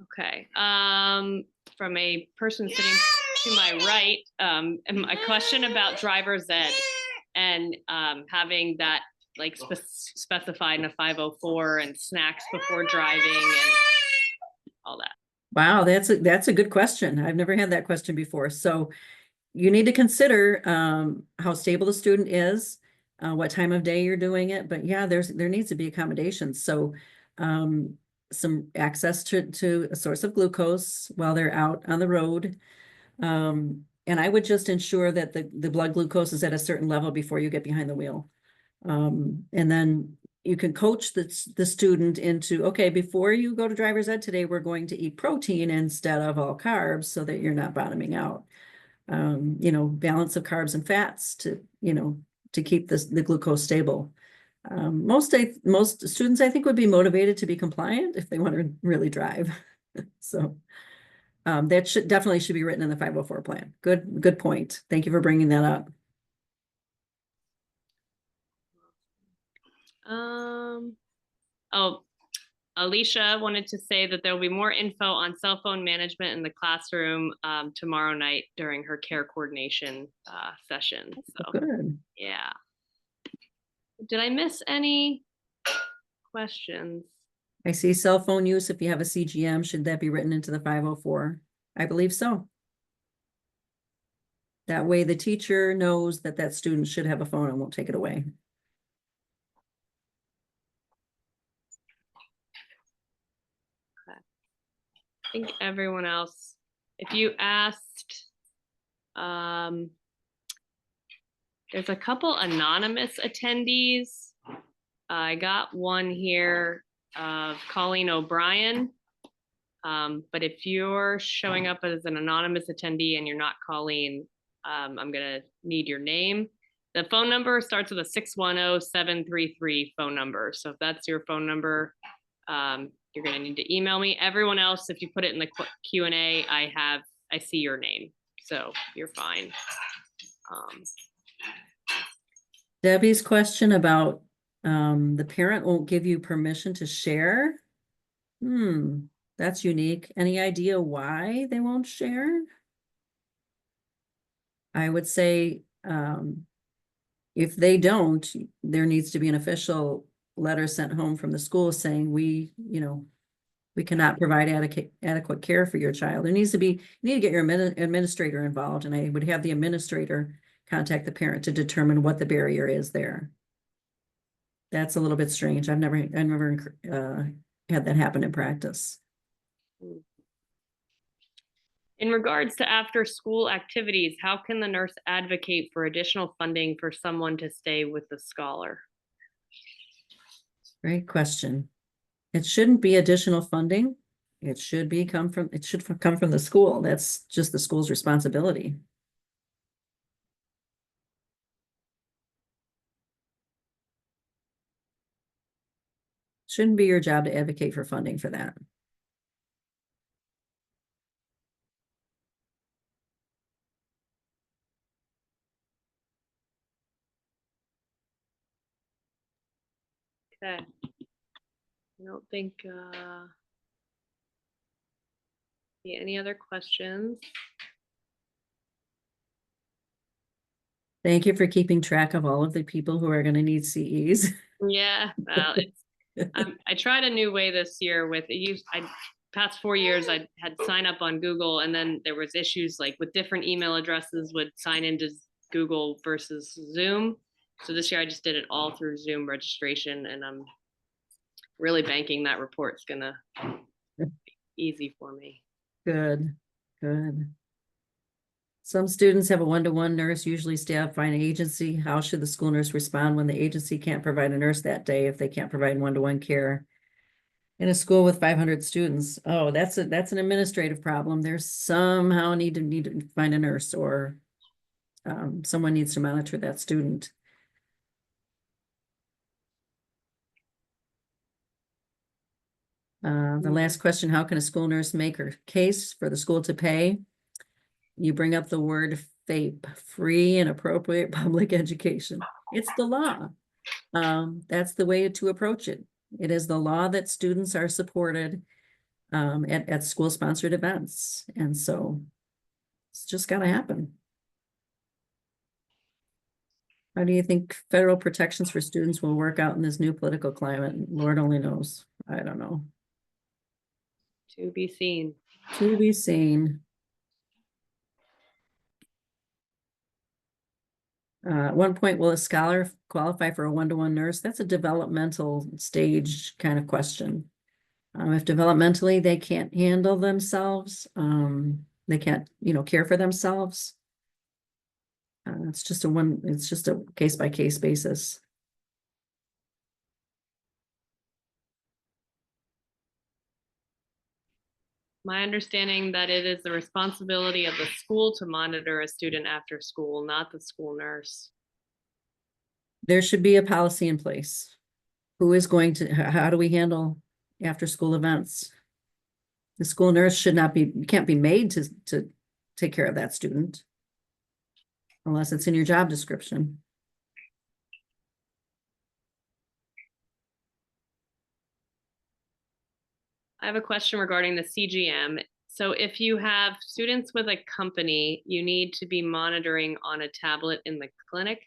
Okay. From a person sitting to my right, a question about driver's ed and having that like specified in a 504 and snacks before driving and all that. Wow, that's a good question. I've never had that question before. So you need to consider how stable the student is, what time of day you're doing it. But yeah, there needs to be accommodations. So some access to a source of glucose while they're out on the road. And I would just ensure that the blood glucose is at a certain level before you get behind the wheel. And then you can coach the student into, okay, before you go to driver's ed today, we're going to eat protein instead of all carbs so that you're not bottoming out. Balance of carbs and fats to keep the glucose stable. Most students, I think, would be motivated to be compliant if they want to really drive. So that definitely should be written in the 504 plan. Good point. Thank you for bringing that up. Alicia wanted to say that there will be more info on cell phone management in the classroom tomorrow night during her care coordination session. So good. Yeah. Did I miss any questions? I see cell phone use. If you have a CGM, should that be written into the 504? I believe so. That way the teacher knows that student should have a phone and won't take it away. I think everyone else, if you asked, there's a couple anonymous attendees. I got one here of Colleen O'Brien. But if you're showing up as an anonymous attendee and you're not Colleen, I'm gonna need your name. The phone number starts with a 610-733 phone number. So if that's your phone number, you're gonna need to email me. Everyone else, if you put it in the Q&A, I see your name, so you're fine. Debbie's question about the parent won't give you permission to share. That's unique. Any idea why they won't share? I would say, if they don't, there needs to be an official letter sent home from the school saying we cannot provide adequate care for your child. There needs to be, you need to get your administrator involved, and I would have the administrator contact the parent to determine what the barrier is there. That's a little bit strange. I've never had that happen in practice. In regards to after-school activities, how can the nurse advocate for additional funding for someone to stay with the scholar? Great question. It shouldn't be additional funding. It should come from the school. That's just the school's responsibility. Shouldn't be your job to advocate for funding for that. Okay. I don't think any other questions? Thank you for keeping track of all of the people who are going to need CEs. Yeah, well, I tried a new way this year with past 4 years I had sign up on Google, and then there was issues like with different email addresses would sign into Google versus Zoom. So this year I just did it all through Zoom registration, and I'm really banking that report's gonna be easy for me. Good, good. Some students have a one-to-one nurse, usually staffed by an agency. How should the school nurse respond when the agency can't provide a nurse that day if they can't provide one-to-one care in a school with 500 students? Oh, that's an administrative problem. There's somehow need to find a nurse, or someone needs to monitor that student. The last question, how can a school nurse make her case for the school to pay? You bring up the word FAPE, free and appropriate public education. It's the law. That's the way to approach it. It is the law that students are supported at school-sponsored events. And so it's just got to happen. How do you think federal protections for students will work out in this new political climate? Lord only knows. I don't know. To be seen. To be seen. At one point, will a scholar qualify for a one-to-one nurse? That's a developmental stage kind of question. If developmentally they can't handle themselves, they can't, care for themselves. It's just a case-by-case basis. My understanding that it is the responsibility of the school to monitor a student after school, not the school nurse. There should be a policy in place. Who is going to, how do we handle after-school events? The school nurse can't be made to take care of that student unless it's in your job description. I have a question regarding the CGM. So if you have students with a company, you need to be monitoring on a tablet in the clinic?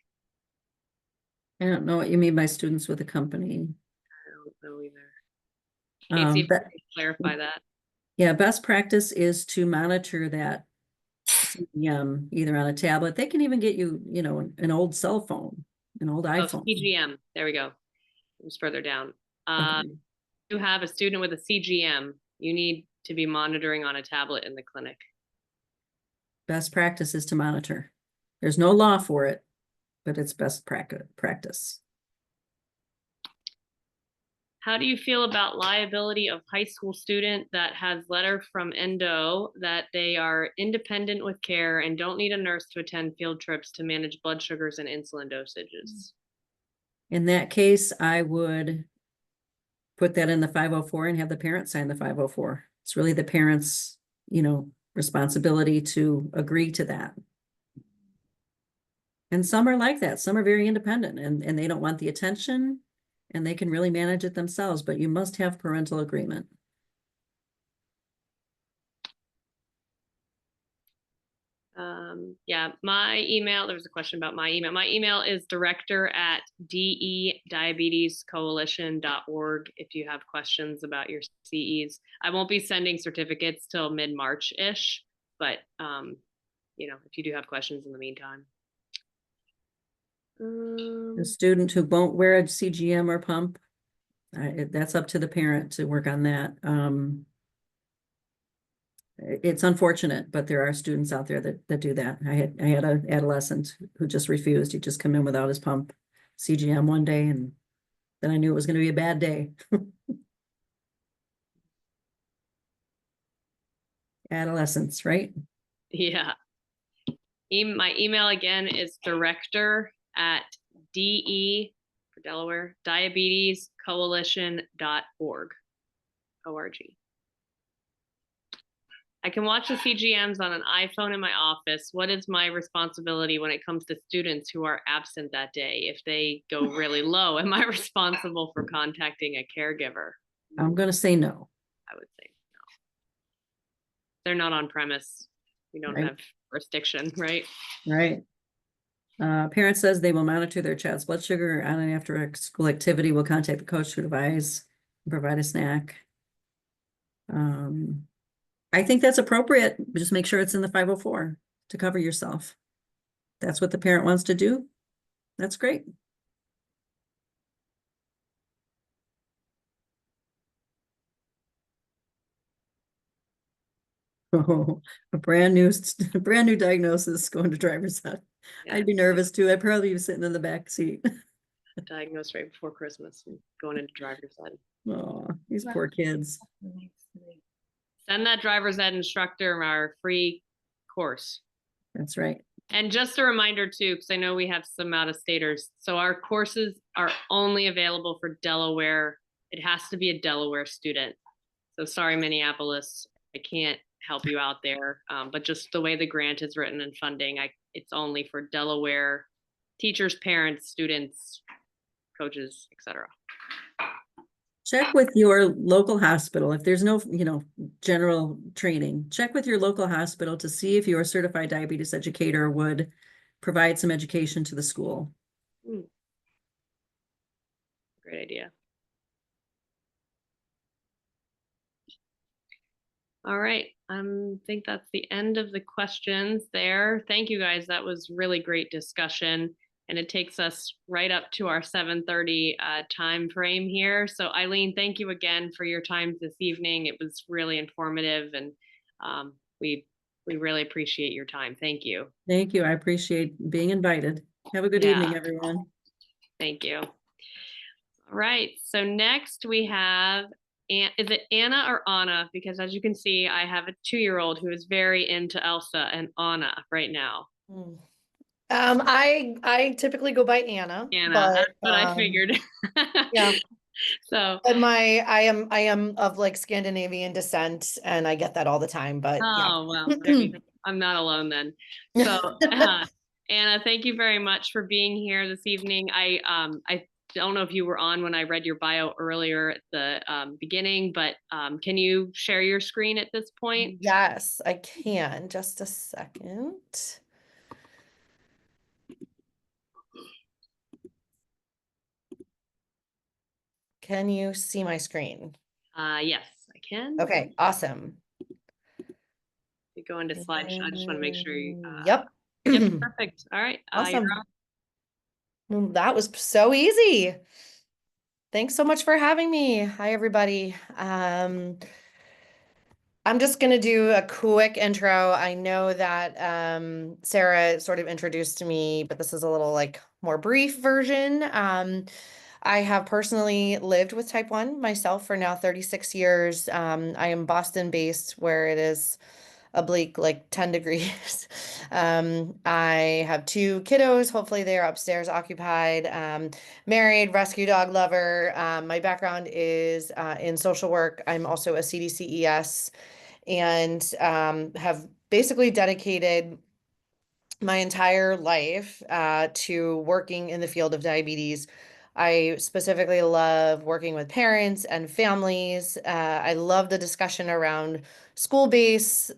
I don't know what you mean by students with a company. I don't know either. Casey, if you can clarify that. Yeah, best practice is to monitor that CGM either on a tablet. They can even get you, an old cell phone, an old iPhone. CGM, there we go. It was further down. Okay. You have a student with a CGM, you need to be monitoring on a tablet in the clinic. Best practice is to monitor. There's no law for it, but it's best practice. How do you feel about liability of high school student that has letter from endo that they are independent with care and don't need a nurse to attend field trips to manage blood sugars and insulin dosages? In that case, I would put that in the 504 and have the parent sign the 504. It's really the parent's, responsibility to agree to that. And some are like that. Some are very independent and they don't want the attention and they can really manage it themselves, but you must have parental agreement. Yeah, my email, there was a question about my email. My email is director@dediabetescoalition.org if you have questions about your CEs. I won't be sending certificates till mid-March-ish, but if you do have questions in the meantime. The student who won't wear a CGM or pump, that's up to the parent to work on that. It's unfortunate, but there are students out there that do that. I had an adolescent who just refused. He'd just come in without his pump CGM one day, and then I knew it was going to be a bad day. Adolescents, right? Yeah. My email again is director@DE for Delaware, diabetescoalition.org. O-R-G. I can watch the CGMs on an iPhone in my office. What is my responsibility when it comes to students who are absent that day? If they go really low, am I responsible for contacting a caregiver? I'm going to say no. I would say no. They're not on premise. We don't Right. have jurisdiction, right? Right. Parent says they will monitor their child's blood sugar on and after school activity. Will contact the coach to advise and provide a snack. I think that's appropriate. Just make sure it's in the 504 to cover yourself. That's what the parent wants to do. That's great. Oh, a brand new diagnosis going to driver's ed. Yeah, I'd be nervous too. I'd probably be sitting in the back seat. diagnosed right before Christmas and going into driver's ed. Oh, these poor kids. Send that driver's ed instructor our free course. That's right. And just a reminder too, because I know we have some out-of-staters. So our courses are only available for Delaware. It has to be a Delaware student. So sorry, Minneapolis, I can't help you out there. But just the way the grant is written and funding, it's only for Delaware teachers, parents, students, coaches, etc. Check with your local hospital. If there's no, general training, check with your local hospital to see if your certified diabetes educator would provide some education to the school. Great idea. All right. I think that's the end of the questions there. Thank you guys. That was really great discussion. And it takes us right up to our 7:30 time frame here. So Eileen, thank you again for your time this evening. It was really informative, and we really appreciate your time. Thank you. Thank you. I appreciate being invited. Have a good evening, everyone. Thank you. All right. So next we have, is it Anna or Anna? Because as you can see, I have a 2-year-old who is very into Elsa and Anna right now. I typically go by Anna. Anna, that's what I figured. Yeah. So But I am of like Scandinavian descent, and I get that all the time, but well, I'm not alone then. So Anna, thank you very much for being here this evening. I don't know if you were on when I read your bio earlier at the beginning, but can you share your screen at this point? Yes, I can. Just a second. Can you see my screen? Yes, I can. Okay, awesome. You go into slideshow. I just want to make sure you. Yep. Yep. Perfect. All right. Awesome. That was so easy. Thanks so much for having me. Hi, everybody. I'm just going to do a quick intro. I know that Sarah sort of introduced me, but this is a little like more brief version. I have personally lived with type 1 myself for now 36 years. I am Boston based, where it is oblique like 10 degrees. I have 2 kiddos. Hopefully they are upstairs occupied. Married, rescue dog lover. My background is in social work. I'm also a CDCES, and have basically dedicated my entire life to working in the field of diabetes. I specifically love working with parents and families. I love the discussion around school-based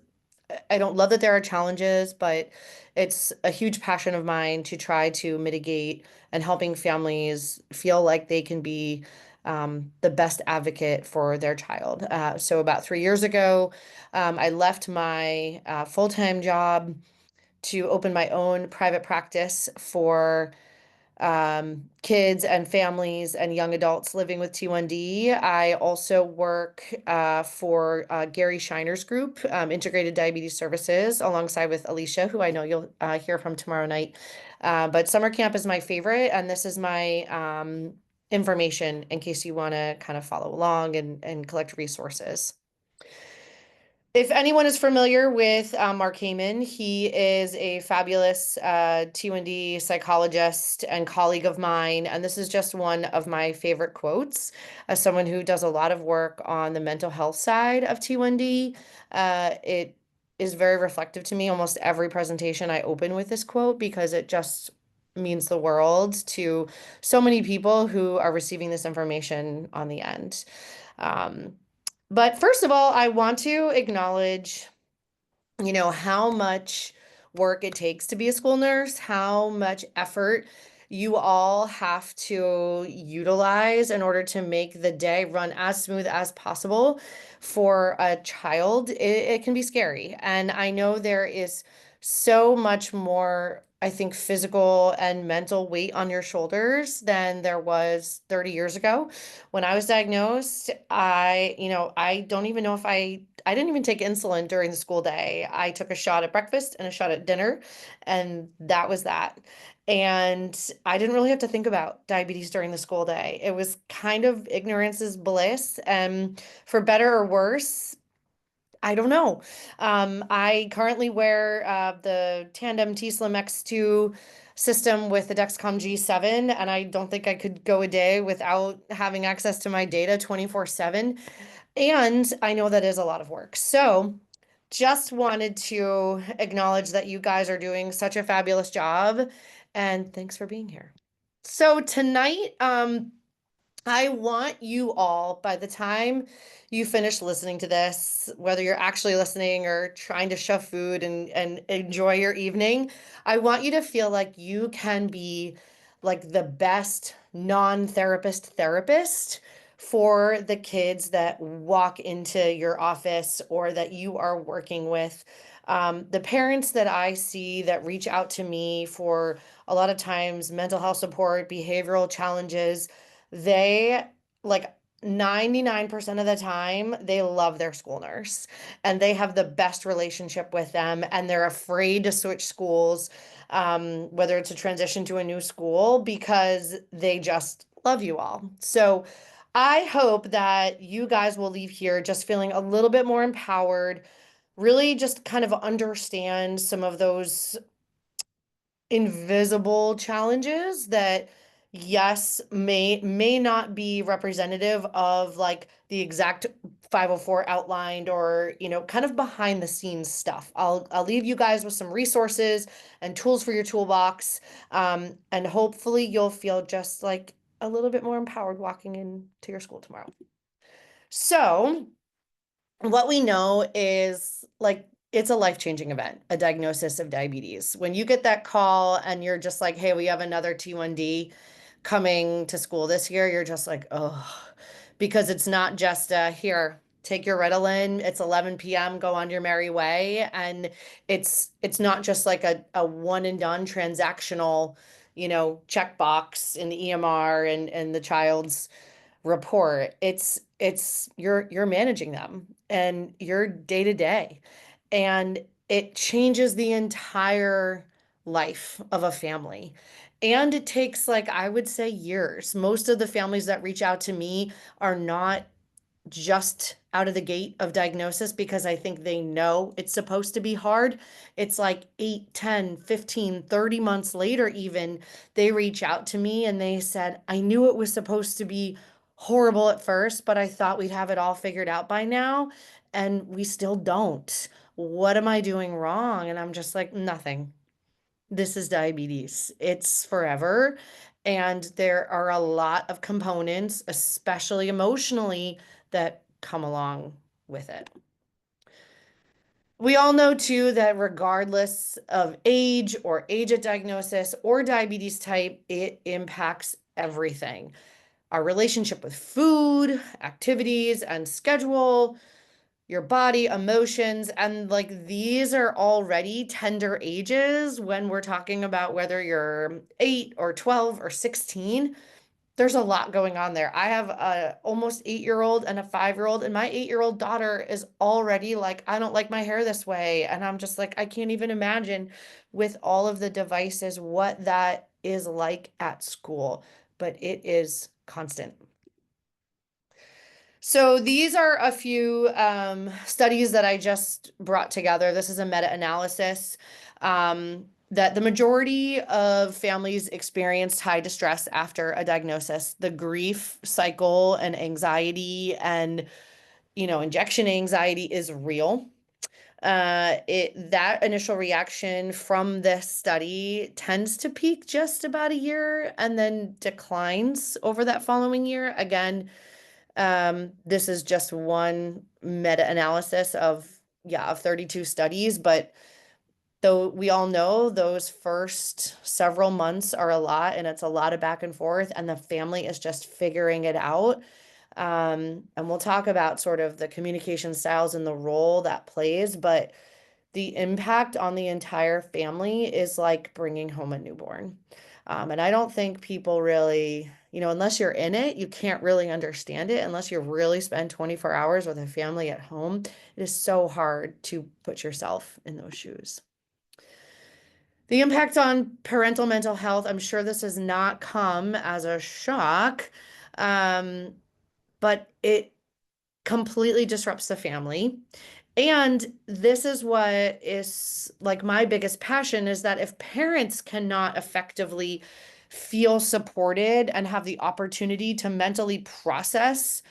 I don't love that there are challenges, but it's a huge passion of mine to try to mitigate and helping families feel like they can be the best advocate for their child. So about 3 years ago, I left my full-time job to open my own private practice for kids and families and young adults living with T1D. I also work for Gary Shiner's group, Integrated Diabetes Services, alongside with Alicia, who I know you'll hear from tomorrow night. But summer camp is my favorite, and this is my information in case you want to kind of follow along and collect resources. If anyone is familiar with Mark Heyman, he is a fabulous T1D psychologist and colleague of mine. And this is just one of my favorite quotes. As someone who does a lot of work on the mental health side of T1D, it is very reflective to me. Almost every presentation I open with this quote because it just means the world to so many people who are receiving this information on the end. But first of all, I want to acknowledge, how much work it takes to be a school nurse, how much effort you all have to utilize in order to make the day run as smooth as possible for a child. It can be scary. And I know there is so much more, I think, physical and mental weight on your shoulders than there was 30 years ago. When I was diagnosed, I don't even know if I didn't even take insulin during the school day. I took a shot at breakfast and a shot at dinner, and that was that. And I didn't really have to think about diabetes during the school day. It was kind of ignorance is bliss. And for better or worse, I don't know. I currently wear the Tandem T-Slim X2 system with the Dexcom G7, and I don't think I could go a day without having access to my data 24/7. And I know that is a lot of work. So just wanted to acknowledge that you guys are doing such a fabulous job, and thanks for being here. So tonight, I want you all, by the time you finish listening to this, whether you're actually listening or trying to shove food and enjoy your evening, I want you to feel like you can be like the best non-therapist for the kids that walk into your office or that you are working with. The parents that I see that reach out to me for a lot of times mental health support, behavioral challenges, they like 99% of the time, they love their school nurse and they have the best relationship with them and they're afraid to switch schools, whether it's a transition to a new school, because they just love you all. So I hope that you guys will leave here just feeling a little bit more empowered, really just kind of understand some of those invisible challenges that yes may not be representative of like the exact 504 outlined or kind of behind the scenes stuff. I'll leave you guys with some resources and tools for your toolbox, and hopefully you'll feel just like a little bit more empowered walking into your school tomorrow. So what we know is like it's a life-changing event, a diagnosis of diabetes. When you get that call and you're just like, hey, we have another T1D coming to school this year, you're just like, oh, because it's not just here, take your Ritalin, it's 11 p.m., go on your merry way. And it's not just like a one and done transactional, checkbox in the EMR and the child's report. It's you're managing them and you're day to day, and it changes the entire life of a family. And it takes, like, I would say, years. Most of the families that reach out to me are not just out of the gate of diagnosis because I think they know it's supposed to be hard. It's like 8, 10, 15, 30 months later, even they reach out to me and they said, I knew it was supposed to be horrible at first, but I thought we'd have it all figured out by now. And we still don't. What am I doing wrong? And I'm just like, nothing. This is diabetes. It's forever. And there are a lot of components, especially emotionally, that come along with it. We all know too that regardless of age or age of diagnosis or diabetes type, it impacts everything. Our relationship with food, activities, and schedule, your body, emotions, and like these are already tender ages when we're talking about whether you're 8 or 12 or 16. There's a lot going on there. I have a almost 8-year-old and a 5-year-old, and my 8-year-old daughter is already like, I don't like my hair this way. And I'm just like, I can't even imagine with all of the devices what that is like at school, but it is constant. So these are a few studies that I just brought together. This is a meta-analysis that the majority of families experienced high distress after a diagnosis. The grief cycle and anxiety and, injection anxiety is real. That initial reaction from this study tends to peak just about a year and then declines over that following year. Again, this is just one meta-analysis of 32 studies, but though we all know those first several months are a lot and it's a lot of back and forth and the family is just figuring it out. And we'll talk about sort of the communication styles and the role that plays, but the impact on the entire family is like bringing home a newborn. And I don't think people really, unless you're in it, you can't really understand it unless you really spend 24 hours with a family at home. It is so hard to put yourself in those shoes. The impact on parental mental health, I'm sure this has not come as a shock, but it completely disrupts the family. And this is what is like my biggest passion is that if parents cannot effectively feel supported and have the opportunity to mentally process,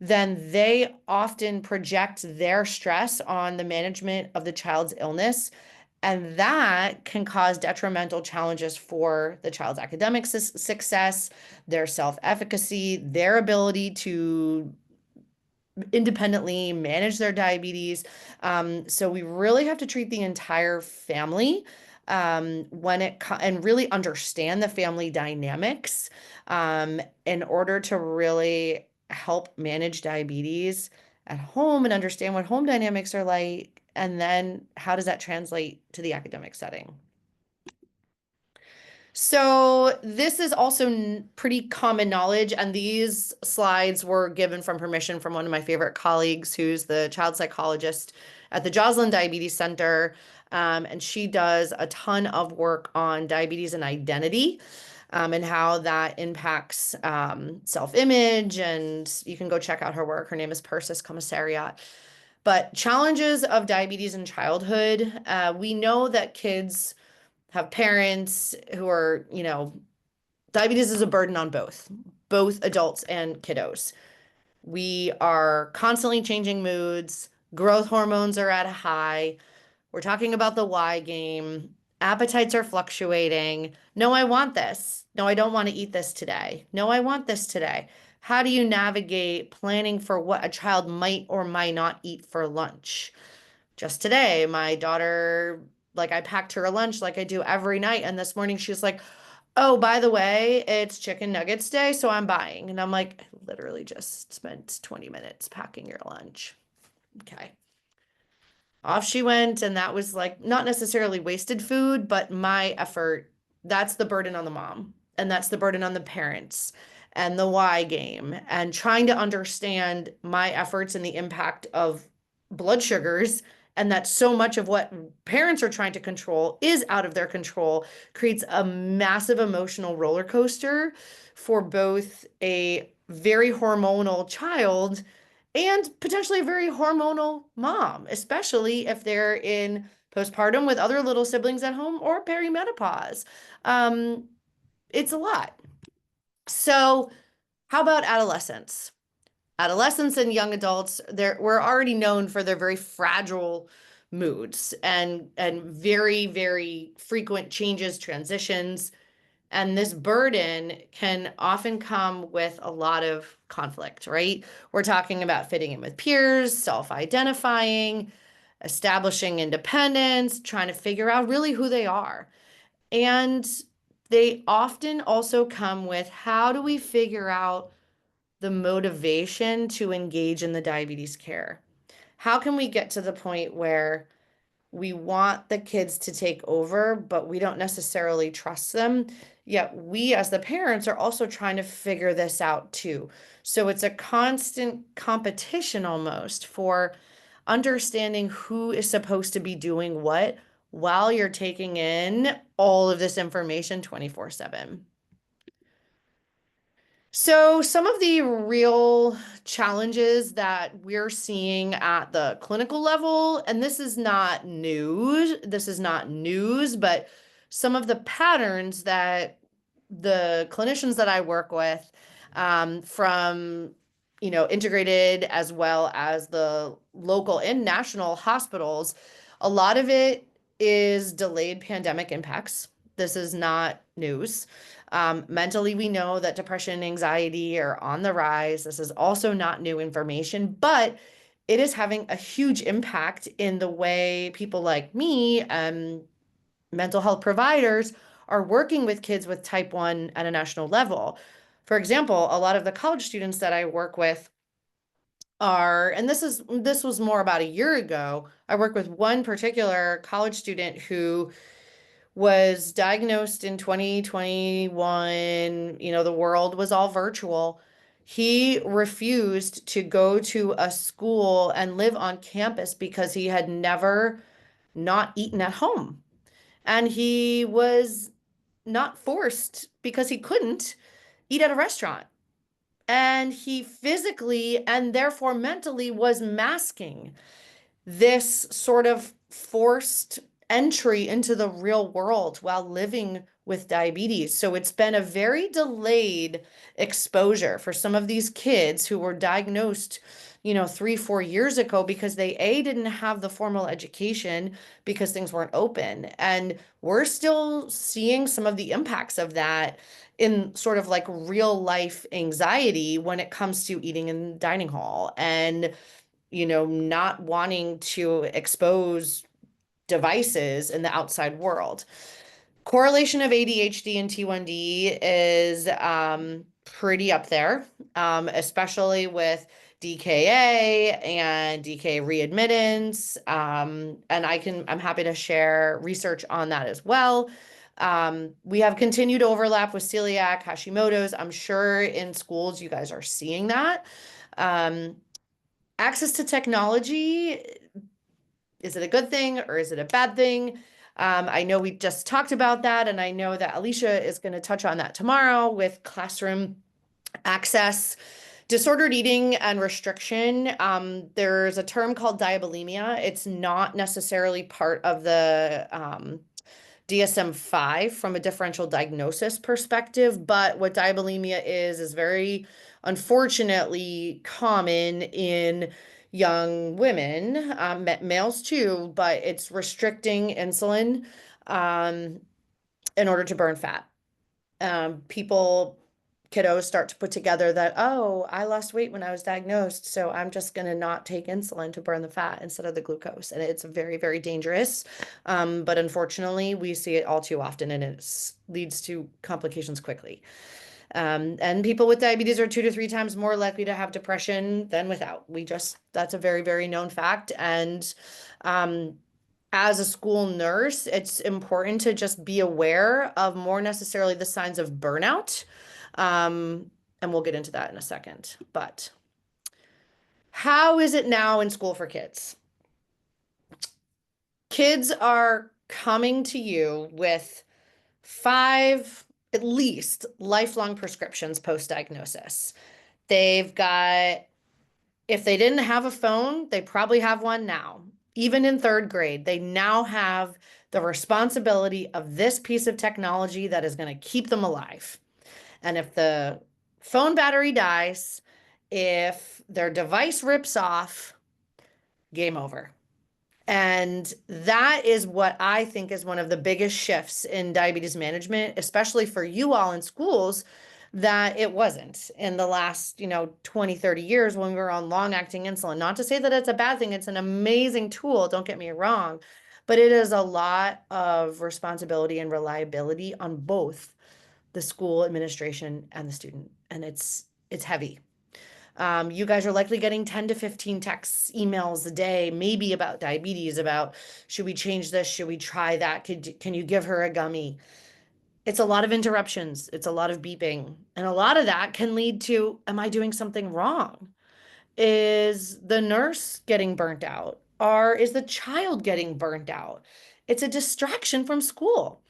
then they often project their stress on the management of the child's illness. And that can cause detrimental challenges for the child's academic success, their self-efficacy, their ability to independently manage their diabetes. So we really have to treat the entire family and really understand the family dynamics in order to really help manage diabetes at home and understand what home dynamics are like, and then how does that translate to the academic setting. So this is also pretty common knowledge, and these slides were given from permission from one of my favorite colleagues who's the child psychologist at the Joslin Diabetes Center, and she does a ton of work on diabetes and identity and how that impacts self-image, and you can go check out her work. Her name is Persis Commissariat. But challenges of diabetes in childhood, we know that kids have parents who are, diabetes is a burden on both adults and kiddos. We are constantly changing moods. Growth hormones are at a high. We're talking about the Y game. Appetites are fluctuating. No, I want this. No, I don't want to eat this today. No, I want this today. How do you navigate planning for what a child might or might not eat for lunch? Just today, my daughter, like I packed her a lunch like I do every night. And this morning she's like, oh, by the way, it's chicken nuggets day, so I'm buying. And I'm like, I literally just spent 20 minutes packing your lunch. Okay. Off she went, and that was like not necessarily wasted food, but my effort. That's the burden on the mom, and that's the burden on the parents and the why game, and trying to understand my efforts and the impact of blood sugars, and that so much of what parents are trying to control is out of their control, creates a massive emotional roller coaster for both a very hormonal child and potentially a very hormonal mom, especially if they're in postpartum with other little siblings at home or perimenopause. It's a lot. So how about adolescents? Adolescents and young adults, we're already known for their very fragile moods and very, very frequent changes, transitions. And this burden can often come with a lot of conflict, right? We're talking about fitting in with peers, self-identifying, establishing independence, trying to figure out really who they are. And they often also come with, how do we figure out the motivation to engage in the diabetes care? How can we get to the point where we want the kids to take over, but we don't necessarily trust them? Yet we as the parents are also trying to figure this out too. So it's a constant competition almost for understanding who is supposed to be doing what while you're taking in all of this information 24/7. So some of the real challenges that we're seeing at the clinical level, and this is not news, but some of the patterns that the clinicians that I work with, from, integrated as well as the local and national hospitals, a lot of it is delayed pandemic impacts. This is not news. Mentally, we know that depression and anxiety are on the rise. This is also not new information, but it is having a huge impact in the way people like me, mental health providers, are working with kids with type 1 at a national level. For example, a lot of the college students that I work with are, and this was more about a year ago, I work with one particular college student who was diagnosed in 2021. The world was all virtual. He refused to go to a school and live on campus because he had never not eaten at home. And he was not forced because he couldn't eat at a restaurant. And he physically and therefore mentally was masking this sort of forced entry into the real world while living with diabetes. So it's been a very delayed exposure for some of these kids who were diagnosed, 3-4 years ago, because they didn't have the formal education because things weren't open. And we're still seeing some of the impacts of that in sort of like real life anxiety when it comes to eating in the dining hall and not wanting to expose devices in the outside world. Correlation of ADHD and T1D is pretty up there, especially with DKA and DKA readmittance. And I'm happy to share research on that as well. We have continued overlap with celiac, Hashimoto's. I'm sure in schools you guys are seeing that. Access to technology, is it a good thing or is it a bad thing? I know we just talked about that, and I know that Alicia is going to touch on that tomorrow with classroom access. Disordered eating and restriction, there's a term called diabulimia. It's not necessarily part of the DSM-5 from a differential diagnosis perspective, but what diabulimia is very unfortunately common in young women, males too, but it's restricting insulin in order to burn fat. Kiddos start to put together that, oh, I lost weight when I was diagnosed, so I'm just going to not take insulin to burn the fat instead of the glucose. And it's very, very dangerous. But unfortunately, we see it all too often, and it leads to complications quickly. And people with diabetes are 2 to 3 times more likely to have depression than without. That's a very, very known fact. And as a school nurse, it's important to just be aware of more necessarily the signs of burnout. And we'll get into that in a second. But how is it now in school for kids? Kids are coming to you with 5, at least, lifelong prescriptions post-diagnosis. They've got, if they didn't have a phone, they probably have one now. Even in 3rd grade, they now have the responsibility of this piece of technology that is going to keep them alive. And if the phone battery dies, if their device rips off, game over. And that is what I think is one of the biggest shifts in diabetes management, especially for you all in schools, that it wasn't in the last, 20, 30 years when we were on long-acting insulin. Not to say that it's a bad thing, it's an amazing tool, don't get me wrong, but it is a lot of responsibility and reliability on both the school administration and the student, and it's heavy. You guys are likely getting 10 to 15 texts, emails a day, maybe about diabetes, about should we change this? Should we try that? Can you give her a gummy? It's a lot of interruptions. It's a lot of beeping. And a lot of that can lead to, am I doing something wrong? Is the nurse getting burnt out? Or is the child getting burnt out? It's a distraction from school.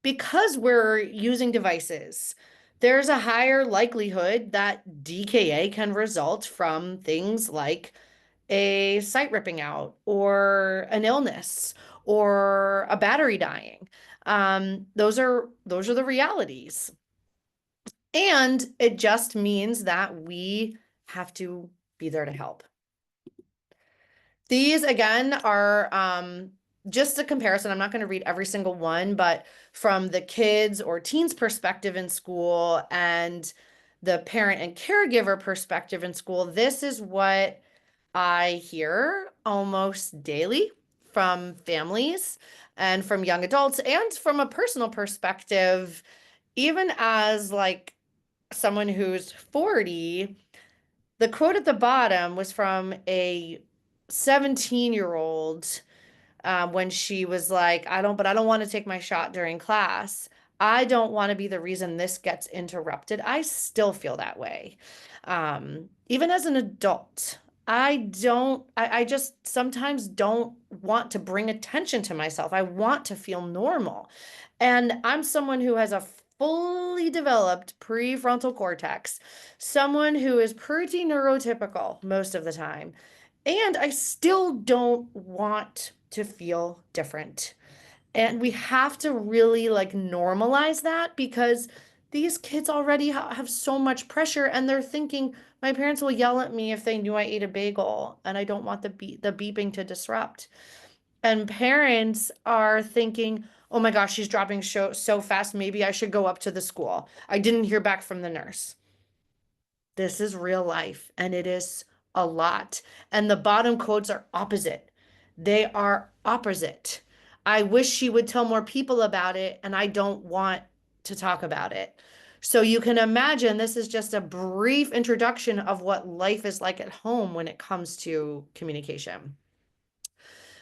Because we're using devices, there's a higher likelihood that DKA can result from things like a site ripping out or an illness or a battery dying. Those are the realities. And it just means that we have to be there to help. These again are just a comparison. I'm not going to read every single one, but from the kids or teens perspective in school and the parent and caregiver perspective in school, this is what I hear almost daily from families and from young adults, and from a personal perspective, even as like someone who's 40, the quote at the bottom was from a 17-year-old when she was like, I don't want to take my shot during class. I don't want to be the reason this gets interrupted. I still feel that way. Even as an adult, I just sometimes don't want to bring attention to myself. I want to feel normal. And I'm someone who has a fully developed prefrontal cortex, someone who is pretty neurotypical most of the time. And I still don't want to feel different. And we have to really like normalize that, because these kids already have so much pressure, and they're thinking, my parents will yell at me if they knew I ate a bagel, and I don't want the beeping to disrupt. And parents are thinking, oh my gosh, she's dropping so fast. Maybe I should go up to the school. I didn't hear back from the nurse. This is real life, and it is a lot. And the bottom quotes are opposite. They are opposite. I wish she would tell more people about it, and I don't want to talk about it. So you can imagine this is just a brief introduction of what life is like at home when it comes to communication.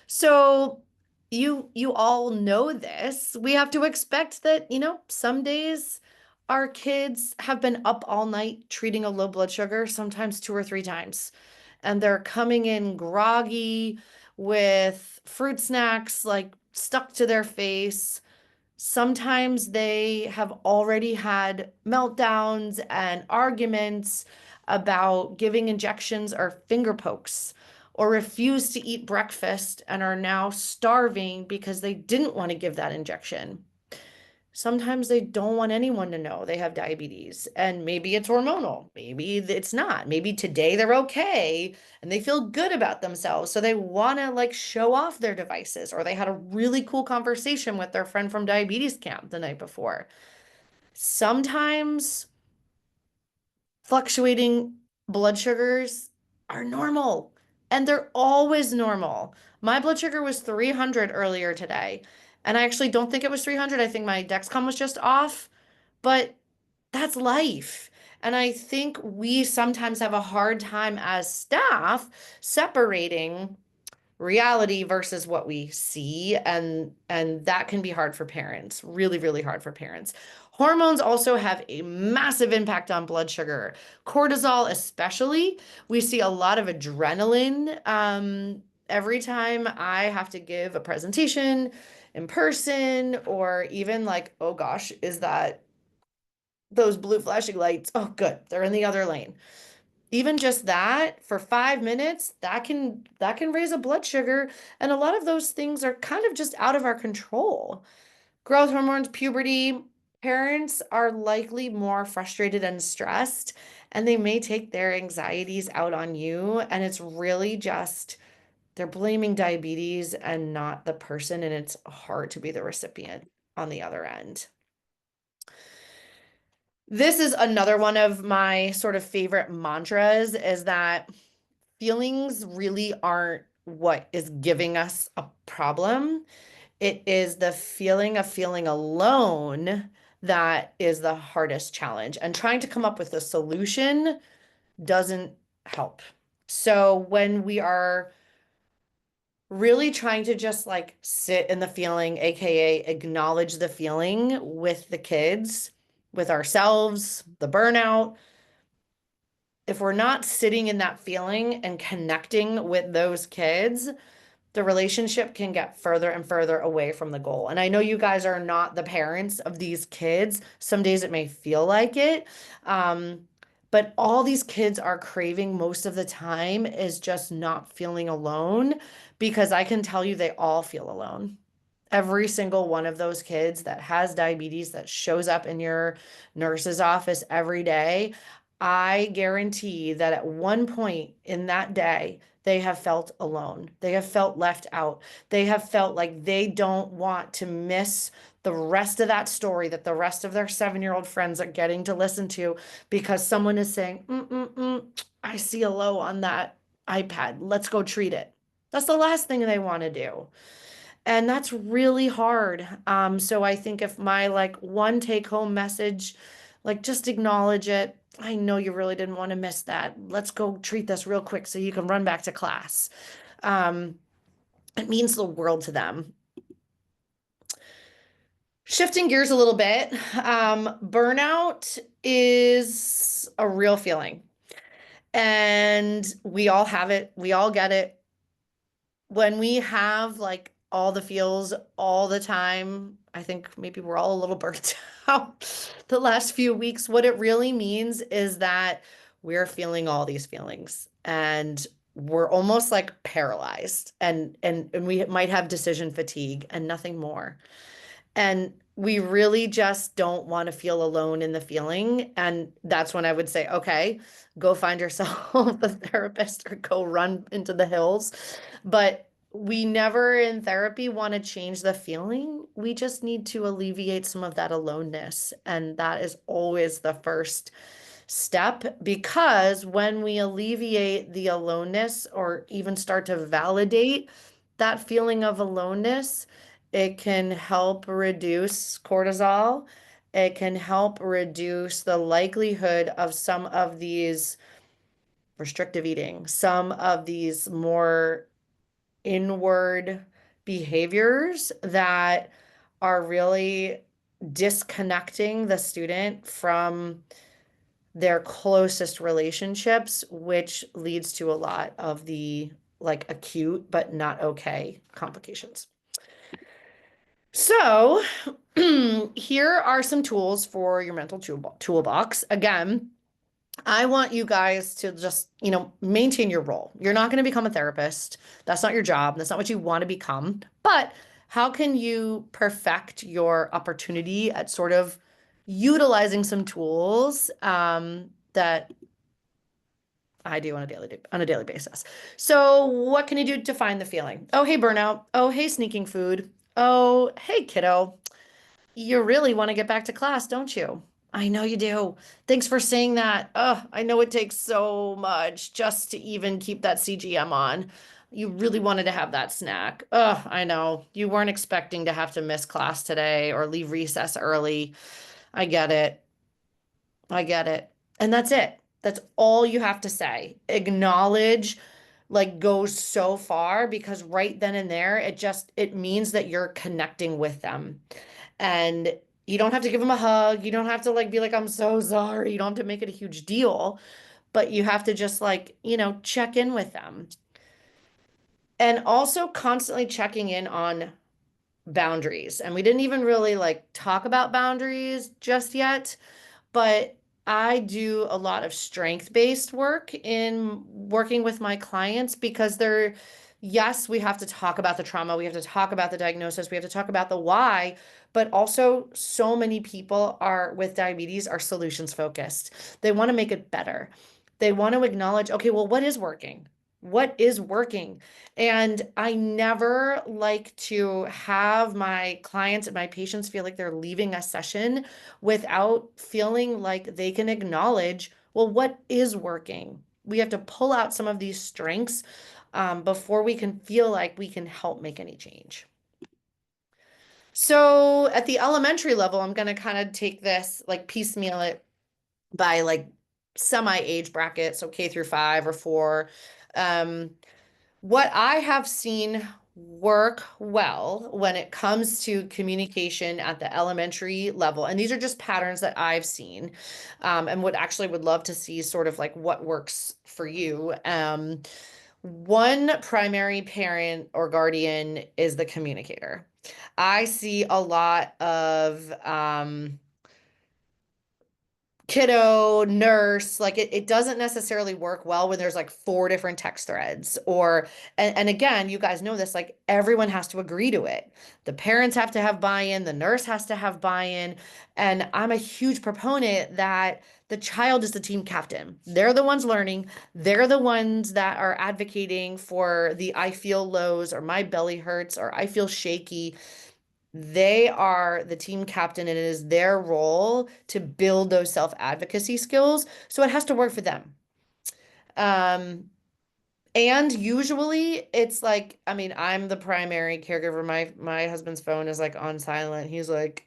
So you all know this. We have to expect that, some days our kids have been up all night treating a low blood sugar, sometimes 2 or 3 times. And they're coming in groggy with fruit snacks like stuck to their face. Sometimes they have already had meltdowns and arguments about giving injections or finger pokes, or refuse to eat breakfast and are now starving because they didn't want to give that injection. Sometimes they don't want anyone to know they have diabetes, and maybe it's hormonal, maybe it's not. Maybe today they're okay and they feel good about themselves, so they want to like show off their devices, or they had a really cool conversation with their friend from diabetes camp the night before. Sometimes fluctuating blood sugars are normal, and they're always normal. My blood sugar was 300 earlier today, and I actually don't think it was 300. I think my Dexcom was just off, but that's life. And I think we sometimes have a hard time as staff separating reality versus what we see, and that can be hard for parents, really, really hard for parents. Hormones also have a massive impact on blood sugar. Cortisol especially. We see a lot of adrenaline every time I have to give a presentation in person, or even like, oh gosh, is that those blue flashing lights? Oh good, they're in the other lane. Even just that for 5 minutes, that can raise a blood sugar. And a lot of those things are kind of just out of our control. Growth hormones, puberty, parents are likely more frustrated and stressed, and they may take their anxieties out on you. And it's really just, they're blaming diabetes and not the person. And it's hard to be the recipient on the other end. This is another one of my sort of favorite mantras, is that feelings really aren't what is giving us a problem. It is the feeling of feeling alone that is the hardest challenge. And trying to come up with a solution doesn't help. So when we are really trying to just like sit in the feeling, AKA acknowledge the feeling with the kids, with ourselves, the burnout, if we're not sitting in that feeling and connecting with those kids, the relationship can get further and further away from the goal. And I know you guys are not the parents of these kids. Some days it may feel like it. But all these kids are craving most of the time is just not feeling alone, because I can tell you they all feel alone. Every single one of those kids that has diabetes that shows up in your nurse's office every day, I guarantee that at one point in that day, they have felt alone. They have felt left out. They have felt like they don't want to miss the rest of that story that the rest of their 7-year-old friends are getting to listen to, because someone is saying, I see a low on that iPad. Let's go treat it. That's the last thing they want to do. And that's really hard. So I think if my like one take home message, like just acknowledge it. I know you really didn't want to miss that. Let's go treat this real quick so you can run back to class. It means the world to them. Shifting gears a little bit, burnout is a real feeling. And we all have it. We all get it. When we have like all the feels all the time, I think maybe we're all a little burnt out the last few weeks. What it really means is that we're feeling all these feelings and we're almost like paralyzed, and we might have decision fatigue and nothing more. And we really just don't want to feel alone in the feeling. And that's when I would say, okay, go find yourself a therapist or go run into the hills. But we never in therapy want to change the feeling. We just need to alleviate some of that aloneness. And that is always the first step, because when we alleviate the aloneness or even start to validate that feeling of aloneness, it can help reduce cortisol. It can help reduce the likelihood of some of these restrictive eating, some of these more inward behaviors that are really disconnecting the student from their closest relationships, which leads to a lot of the like acute but not okay complications. So here are some tools for your mental toolbox. Again, I want you guys to just, maintain your role. You're not going to become a therapist. That's not your job. That's not what you want to become. But how can you perfect your opportunity at sort of utilizing some tools that I do on a daily basis? So what can you do to find the feeling? Oh, hey, burnout. Oh, hey, sneaking food. Oh, hey, kiddo. You really want to get back to class, don't you? I know you do. Thanks for saying that. I know it takes so much just to even keep that CGM on. You really wanted to have that snack. I know. You weren't expecting to have to miss class today or leave recess early. I get it. I get it. And that's it. That's all you have to say. Acknowledge like goes so far, because right then and there, it means that you're connecting with them. And you don't have to give them a hug. You don't have to like be like, I'm so sorry. You don't have to make it a huge deal, but you have to just like, check in with them. And also constantly checking in on boundaries. And we didn't even really like talk about boundaries just yet, but I do a lot of strength-based work in working with my clients, because yes, we have to talk about the trauma, we have to talk about the diagnosis, we have to talk about the why, but also so many people with diabetes are solutions focused. They want to make it better. They want to acknowledge, okay, well, what is working? What is working? And I never like to have my clients and my patients feel like they're leaving a session without feeling like they can acknowledge, well, what is working? We have to pull out some of these strengths before we can feel like we can help make any change. So at the elementary level, I'm going to kind of take this, like piecemeal it by like semi-age bracket, so K through 5 or 4. What I have seen work well when it comes to communication at the elementary level, and these are just patterns that I've seen, and would love to see sort of like what works for you. One primary parent or guardian is the communicator. I see a lot of kiddo, nurse, like it doesn't necessarily work well when there's like 4 different text threads or, and again, you guys know this, like everyone has to agree to it. The parents have to have buy-in, the nurse has to have buy-in. And I'm a huge proponent that the child is the team captain. They're the ones learning. They're the ones that are advocating for the I feel lows or my belly hurts or I feel shaky. They are the team captain, and it is their role to build those self-advocacy skills. So it has to work for them. And usually it's like, I mean, I'm the primary caregiver. My husband's phone is like on silent. He's like,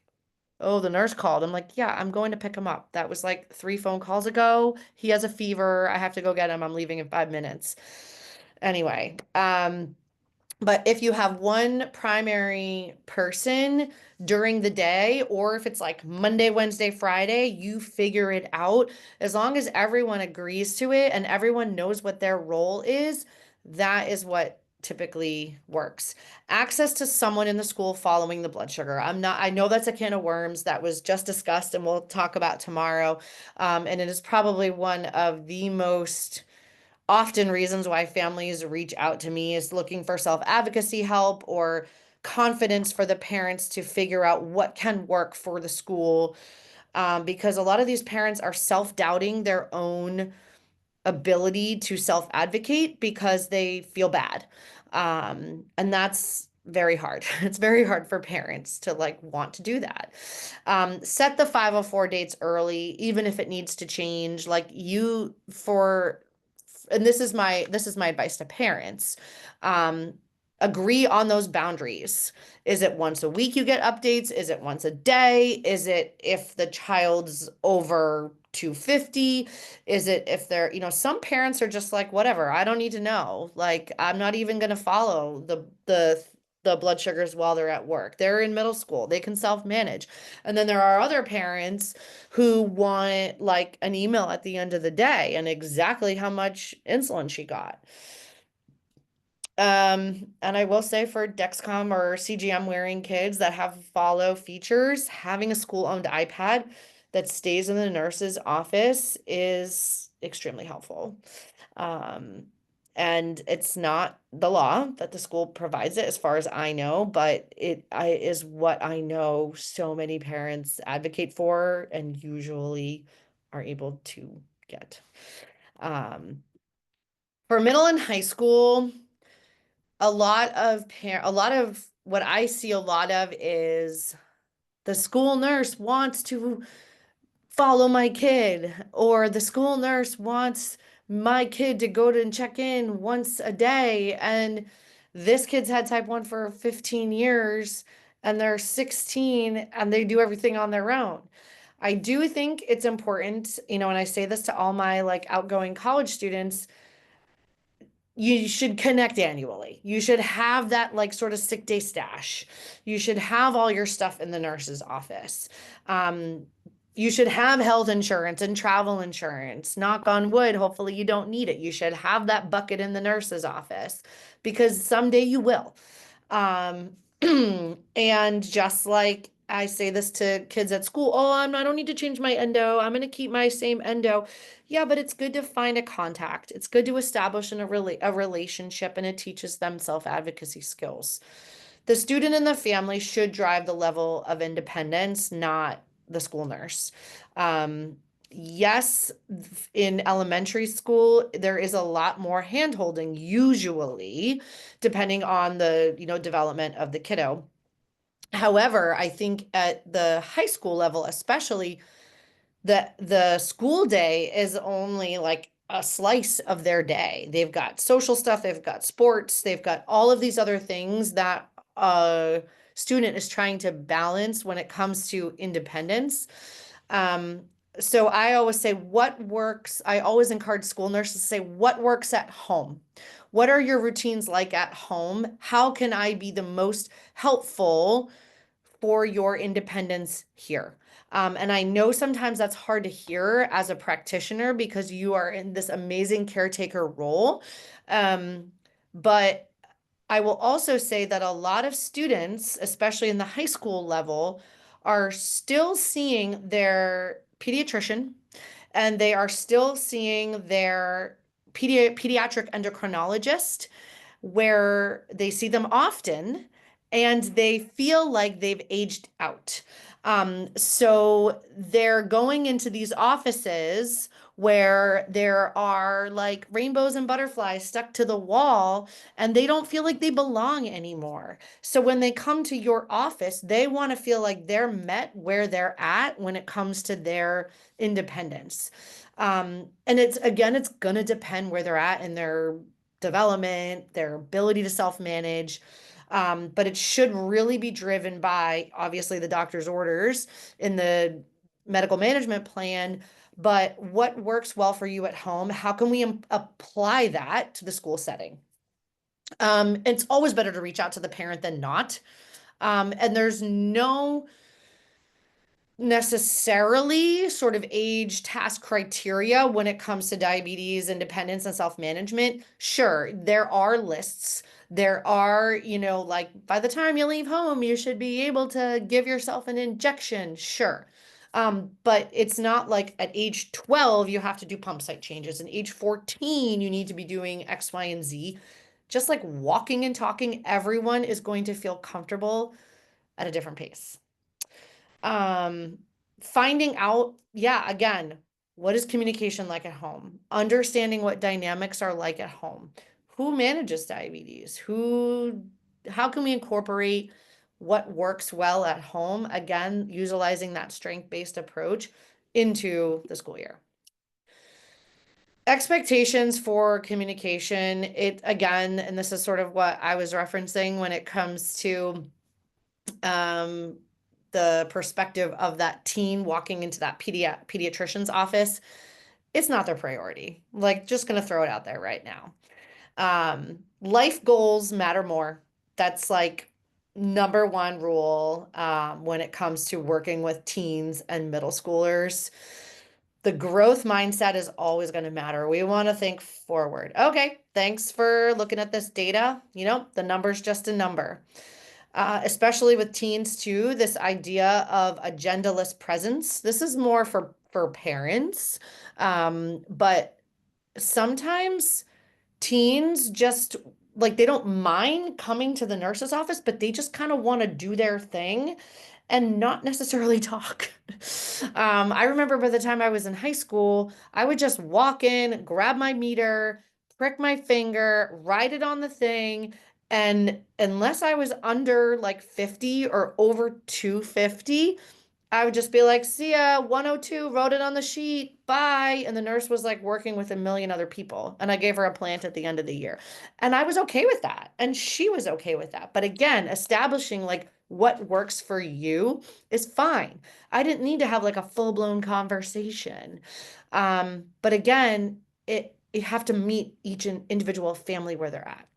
oh, the nurse called. I'm like, yeah, I'm going to pick him up. That was like 3 phone calls ago. He has a fever. I have to go get him. I'm leaving in 5 minutes. Anyway, but if you have one primary person during the day, or if it's like Monday, Wednesday, Friday, you figure it out. As long as everyone agrees to it and everyone knows what their role is, that is what typically works. Access to someone in the school following the blood sugar. I know that's a can of worms that was just discussed and we'll talk about tomorrow. And it is probably one of the most often reasons why families reach out to me is looking for self-advocacy help or confidence for the parents to figure out what can work for the school. Because a lot of these parents are self-doubting their own ability to self-advocate because they feel bad. And that's very hard. It's very hard for parents to like want to do that. Set the 504 dates early, even if it needs to change. Like you for and this is my advice to parents. Agree on those boundaries. Is it once a week you get updates? Is it once a day? Is it if the child's over 250? Is it if they're, some parents are just like, whatever, I don't need to know. Like, I'm not even going to follow the blood sugars while they're at work. They're in middle school. They can self-manage. And then there are other parents who want like an email at the end of the day and exactly how much insulin she got. And I will say for Dexcom or CGM wearing kids that have follow features, having a school-owned iPad that stays in the nurse's office is extremely helpful. And it's not the law that the school provides it as far as I know, but it is what I know so many parents advocate for and usually are able to get. For middle and high school, a lot of what I see a lot of is the school nurse wants to follow my kid, or the school nurse wants my kid to go to and check in once a day. And this kid's had type 1 for 15 years and they're 16 and they do everything on their own. I do think it's important, and I say this to all my like outgoing college students, you should connect annually. You should have that like sort of sick day stash. You should have all your stuff in the nurse's office. You should have health insurance and travel insurance. Knock on wood, hopefully you don't need it. You should have that bucket in the nurse's office because someday you will. And just like I say this to kids at school, oh, I don't need to change my endo. I'm going to keep my same endo. Yeah, but it's good to find a contact. It's good to establish a relationship, and it teaches them self-advocacy skills. The student and the family should drive the level of independence, not the school nurse. Yes, in elementary school, there is a lot more handholding, usually, depending on the, development of the kiddo. However, I think at the high school level, especially, the school day is only like a slice of their day. They've got social stuff, they've got sports, they've got all of these other things that a student is trying to balance when it comes to independence. So I always say what works. I always encourage school nurses to say what works at home. What are your routines like at home? How can I be the most helpful for your independence here? And I know sometimes that's hard to hear as a practitioner because you are in this amazing caretaker role. But I will also say that a lot of students, especially in the high school level, are still seeing their pediatrician and they are still seeing their pediatric endocrinologist, where they see them often and they feel like they've aged out. So they're going into these offices where there are like rainbows and butterflies stuck to the wall and they don't feel like they belong anymore. So when they come to your office, they want to feel like they're met where they're at when it comes to their independence. And it's going to depend where they're at in their development, their ability to self-manage. But it should really be driven by obviously the doctor's orders in the medical management plan, but what works well for you at home? How can we apply that to the school setting? It's always better to reach out to the parent than not. And there's no necessarily sort of age task criteria when it comes to diabetes, independence, and self-management. Sure, there are lists. There are, like by the time you leave home, you should be able to give yourself an injection. Sure. But it's not like at age 12, you have to do pump site changes. And age 14, you need to be doing X, Y, and Z. Just like walking and talking, everyone is going to feel comfortable at a different pace. Finding out, yeah, again, what is communication like at home? Understanding what dynamics are like at home. Who manages diabetes? How can we incorporate what works well at home? Again, utilizing that strength-based approach into the school year. Expectations for communication, again, and this is sort of what I was referencing when it comes to the perspective of that teen walking into that pediatrician's office. It's not their priority. Like, just gonna throw it out there right now. Life goals matter more. That's like number one rule when it comes to working with teens and middle schoolers. The growth mindset is always going to matter. We want to think forward. Okay, thanks for looking at this data. The number's just a number. Especially with teens too, this idea of agendaless presence. This is more for parents, but sometimes teens just like they don't mind coming to the nurse's office, but they just kind of want to do their thing and not necessarily talk. I remember by the time I was in high school, I would just walk in, grab my meter, prick my finger, write it on the thing. And unless I was under like 50 or over 250, I would just be like, see ya, 102, wrote it on the sheet, bye. And the nurse was like working with a million other people. And I gave her a plant at the end of the year. And I was okay with that. And she was okay with that. But again, establishing like what works for you is fine. I didn't need to have like a full-blown conversation. But again, you have to meet each individual family where they're at.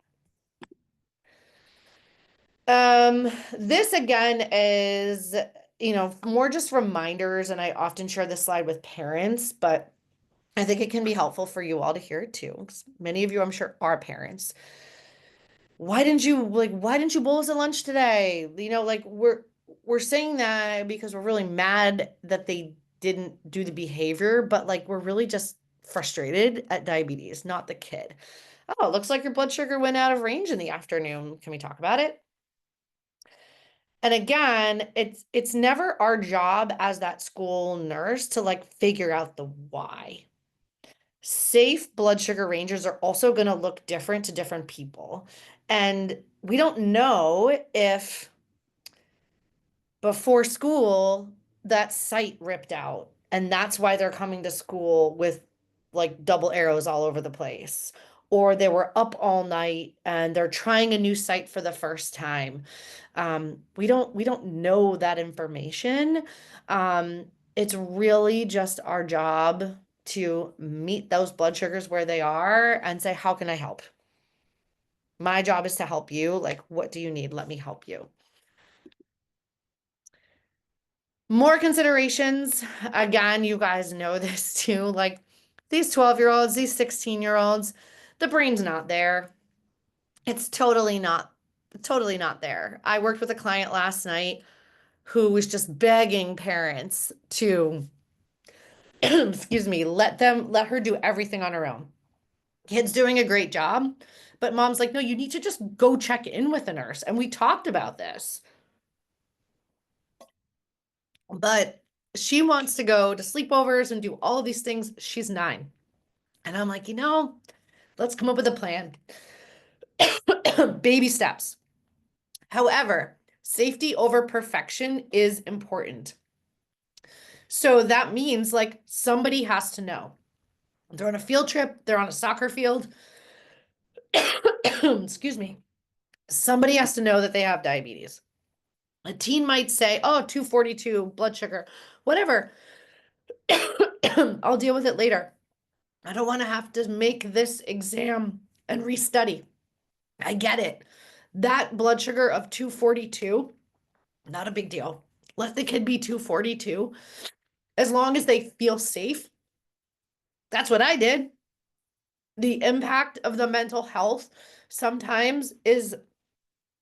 This again is, more just reminders, and I often share this slide with parents, but I think it can be helpful for you all to hear it too, because many of you, I'm sure, are parents. Why didn't you bowl us at lunch today? Like we're saying that because we're really mad that they didn't do the behavior, but like we're really just frustrated at diabetes, not the kid. Oh, it looks like your blood sugar went out of range in the afternoon. Can we talk about it? And again, it's never our job as that school nurse to like figure out the why. Safe blood sugar ranges are also going to look different to different people. And we don't know if before school that site ripped out and that's why they're coming to school with like double arrows all over the place, or they were up all night and they're trying a new site for the first time. We don't know that information. It's really just our job to meet those blood sugars where they are and say, how can I help? My job is to help you. Like, what do you need? Let me help you. More considerations. Again, you guys know this too. Like these 12-year-olds, these 16-year-olds, the brain's not there. It's totally not there. I worked with a client last night who was just begging parents to, excuse me, let her do everything on her own. Kid's doing a great job, but mom's like, no, you need to just go check in with a nurse. And we talked about this. But she wants to go to sleepovers and do all of these things. She's 9. And I'm like, let's come up with a plan. Baby steps. However, safety over perfection is important. So that means like somebody has to know. They're on a field trip, they're on a soccer field. Excuse me. Somebody has to know that they have diabetes. A teen might say, oh, 242 blood sugar, whatever. I'll deal with it later. I don't want to have to make this exam and restudy. I get it. That blood sugar of 242, not a big deal. Let the kid be 242. As long as they feel safe. That's what I did. The impact of the mental health sometimes is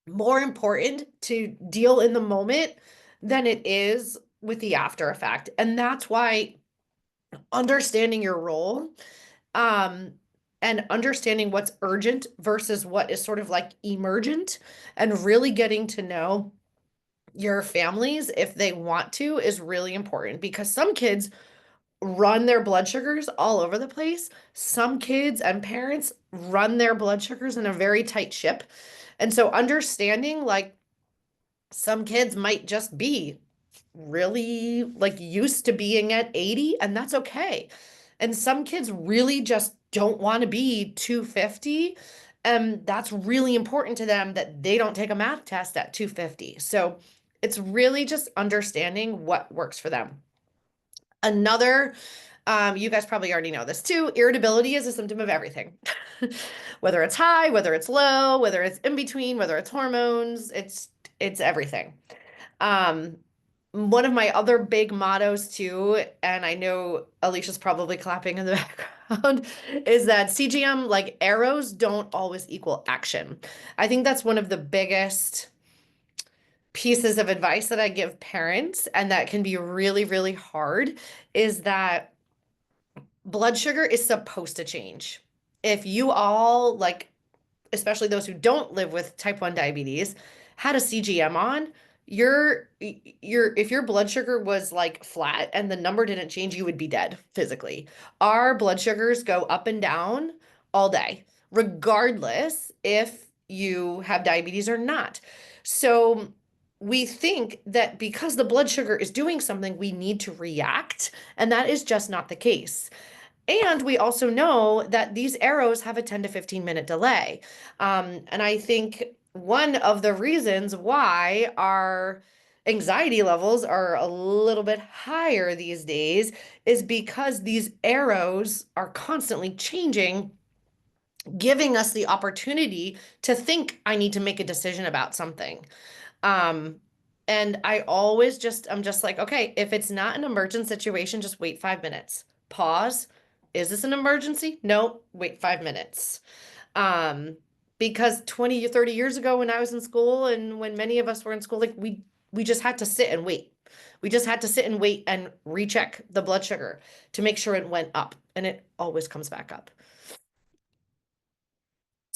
more important to deal in the moment than it is with the after effect. And that's why understanding your role, and understanding what's urgent versus what is sort of like emergent, and really getting to know your families if they want to is really important, because some kids run their blood sugars all over the place. Some kids and parents run their blood sugars in a very tight ship. And so understanding like some kids might just be really like used to being at 80 and that's okay. And some kids really just don't want to be 250. And that's really important to them that they don't take a math test at 250. So it's really just understanding what works for them. Another, you guys probably already know this too, irritability is a symptom of everything. Whether it's high, whether it's low, whether it's in between, whether it's hormones, it's everything. One of my other big mottos too, and I know Alicia's probably clapping in the background, is that CGM, like arrows don't always equal action. I think that's one of the biggest pieces of advice that I give parents, and that can be really, really hard, is that blood sugar is supposed to change. If you all, like, especially those who don't live with type 1 diabetes, had a CGM on, if your blood sugar was like flat and the number didn't change, you would be dead physically. Our blood sugars go up and down all day, regardless if you have diabetes or not. So we think that because the blood sugar is doing something, we need to react, and that is just not the case. And we also know that these arrows have a 10 to 15 minute delay. And I think one of the reasons why our anxiety levels are a little bit higher these days is because these arrows are constantly changing, giving us the opportunity to think, I need to make a decision about something. And I'm just like, okay, if it's not an emergent situation, just wait 5 minutes. Pause. Is this an emergency? No, wait 5 minutes. Because 20 or 30 years ago when I was in school and when many of us were in school, like we just had to sit and wait. We just had to sit and wait and recheck the blood sugar to make sure it went up, and it always comes back up.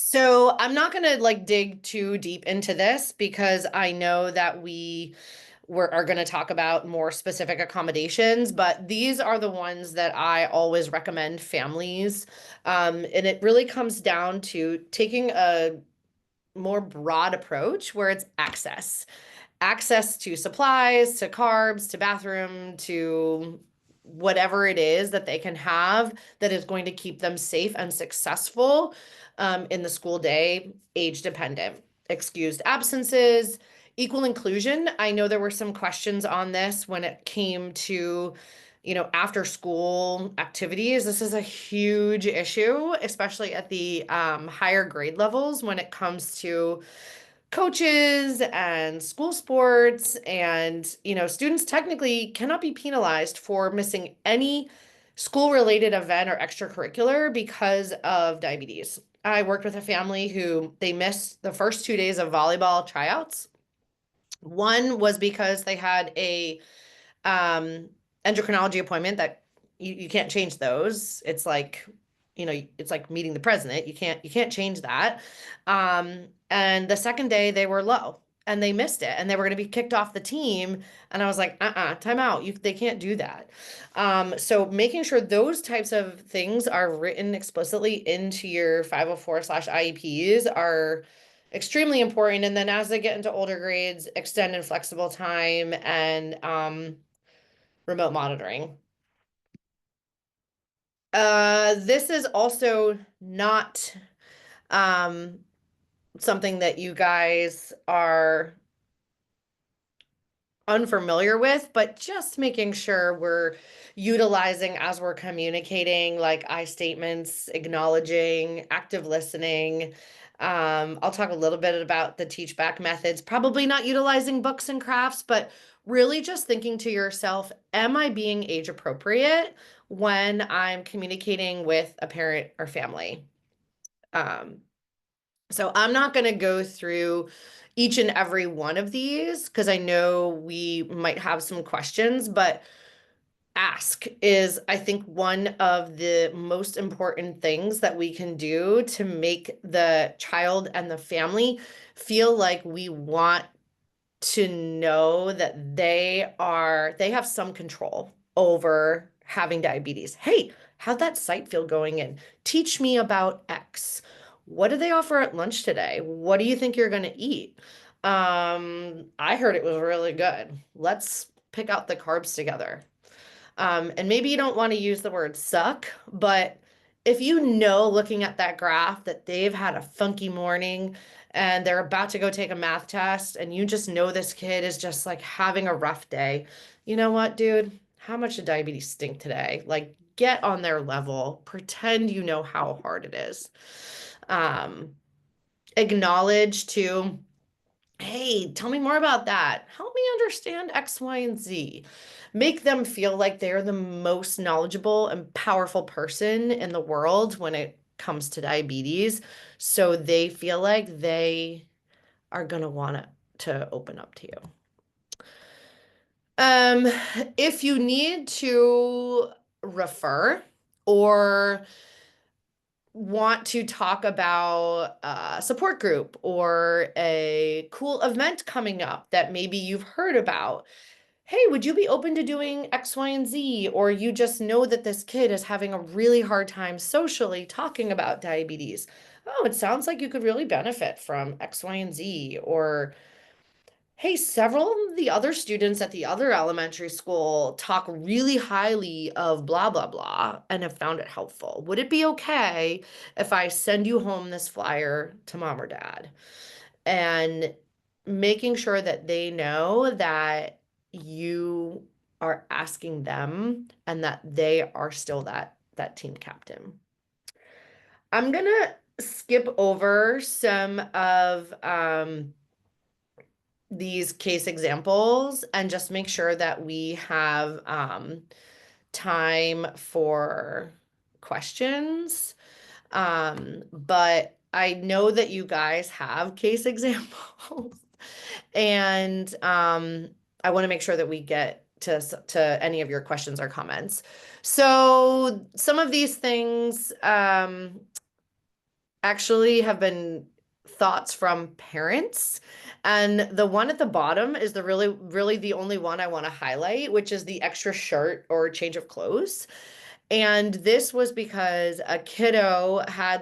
So I'm not going to like dig too deep into this because I know that are going to talk about more specific accommodations, but these are the ones that I always recommend families. And it really comes down to taking a more broad approach where it's access to supplies, to carbs, to bathroom, to whatever it is that they can have that is going to keep them safe and successful in the school day, age dependent. Excused absences, equal inclusion. I know there were some questions on this when it came to, after school activities. This is a huge issue, especially at the higher grade levels when it comes to coaches and school sports. And students technically cannot be penalized for missing any school related event or extracurricular because of diabetes. I worked with a family who they missed the first 2 days of volleyball tryouts. One was because they had a endocrinology appointment that you can't change those. It's like, it's like meeting the president. You can't change that. And the second day they were low and they missed it and they were going to be kicked off the team. And I was like, time out. They can't do that. So making sure those types of things are written explicitly into your 504/IEPs are extremely important. And then as they get into older grades, extended flexible time and remote monitoring. This is also not something that you guys are unfamiliar with, but just making sure we're utilizing as we're communicating, like I statements, acknowledging, active listening. I'll talk a little bit about the teach back methods, probably not utilizing books and crafts, but really just thinking to yourself, am I being age appropriate when I'm communicating with a parent or family? So I'm not going to go through each and every one of these because I know we might have some questions, but ask is, I think, one of the most important things that we can do to make the child and the family feel like we want to know that they have some control over having diabetes. Hey, how'd that site feel going in? Teach me about X. What did they offer at lunch today? What do you think you're going to eat? I heard it was really good. Let's pick out the carbs together. And maybe you don't want to use the word suck, but if you know, looking at that graph, that they've had a funky morning and they're about to go take a math test, and you just know this kid is just like having a rough day, you know what, dude? How much did diabetes stink today? Like, get on their level, pretend you know how hard it is. Acknowledge too. Hey, tell me more about that. Help me understand X, Y, and Z. Make them feel like they're the most knowledgeable and powerful person in the world when it comes to diabetes. So they feel like they are going to want to open up to you. If you need to refer or want to talk about a support group or a cool event coming up that maybe you've heard about, hey, would you be open to doing X, Y, and Z? Or you just know that this kid is having a really hard time socially talking about diabetes. Oh, it sounds like you could really benefit from X, Y, and Z. Or hey, several of the other students at the other elementary school talk really highly of blah, blah, blah, and have found it helpful. Would it be okay if I send you home this flyer to mom or dad? And making sure that they know that you are asking them and that they are still that team captain. I'm gonna skip over some of these case examples and just make sure that we have time for questions. But I know that you guys have case examples and I want to make sure that we get to any of your questions or comments. So some of these things, actually have been thoughts from parents. And the one at the bottom is the really the only one I want to highlight, which is the extra shirt or change of clothes. And this was because a kiddo had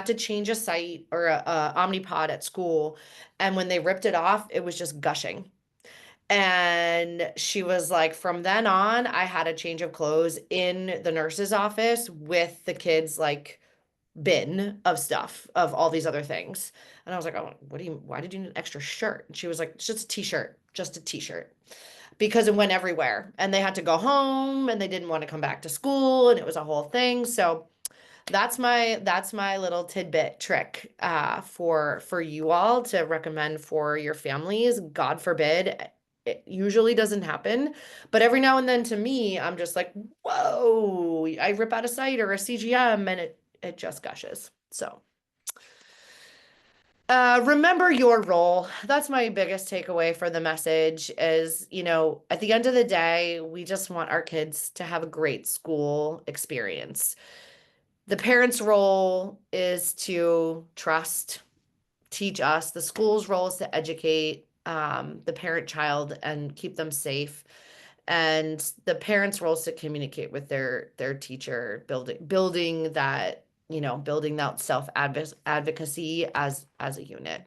to change a site or a Omnipod at school. And when they ripped it off, it was just gushing. And she was like, from then on, I had a change of clothes in the nurse's office with the kids like bin of stuff of all these other things. And I was like, oh, why did you need an extra shirt? And she was like, it's just a t-shirt, just a t-shirt. Because it went everywhere and they had to go home and they didn't want to come back to school and it was a whole thing. So that's my little tidbit trick for you all to recommend for your families. God forbid, it usually doesn't happen, but every now and then to me, I'm just like, whoa, I rip out a site or a CGM and it just gushes. So remember your role. That's my biggest takeaway for the message is, at the end of the day, we just want our kids to have a great school experience. The parents' role is to trust, teach us. The school's role is to educate the parent child and keep them safe. And the parents' role is to communicate with their teacher, building that, building that self advocacy as a unit.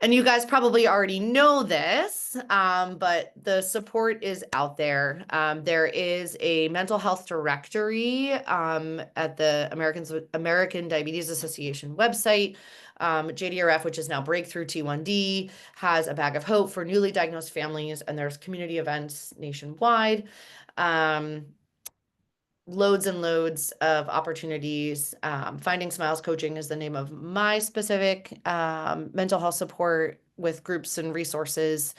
And you guys probably already know this, but the support is out there. There is a mental health directory at the American Diabetes Association website. JDRF, which is now Breakthrough T1D, has a bag of hope for newly diagnosed families, and there's community events nationwide. Loads and loads of opportunities. Finding Smiles Coaching is the name of my specific mental health support with groups and resources.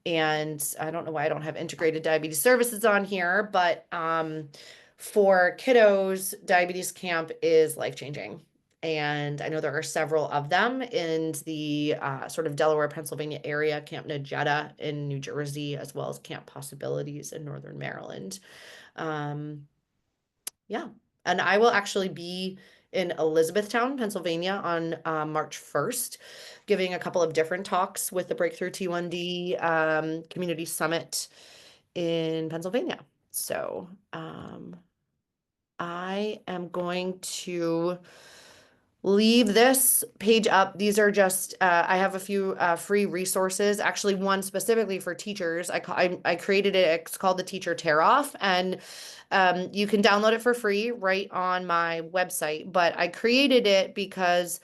And I don't know why I don't have integrated diabetes services on here, but for kiddos, diabetes camp is life-changing. And I know there are several of them in the sort of Delaware, Pennsylvania area, Camp Najeta in New Jersey, as well as Camp Possibilities in Northern Maryland. Yeah, and I will actually be in Elizabethtown, Pennsylvania on March 1st, giving a couple of different talks with the Breakthrough T1D Community Summit in Pennsylvania. So I am going to leave this page up. These are just, I have a few free resources, actually one specifically for teachers. I created it, it's called the Teacher Tear Off, and you can download it for free right on my website. But I created it because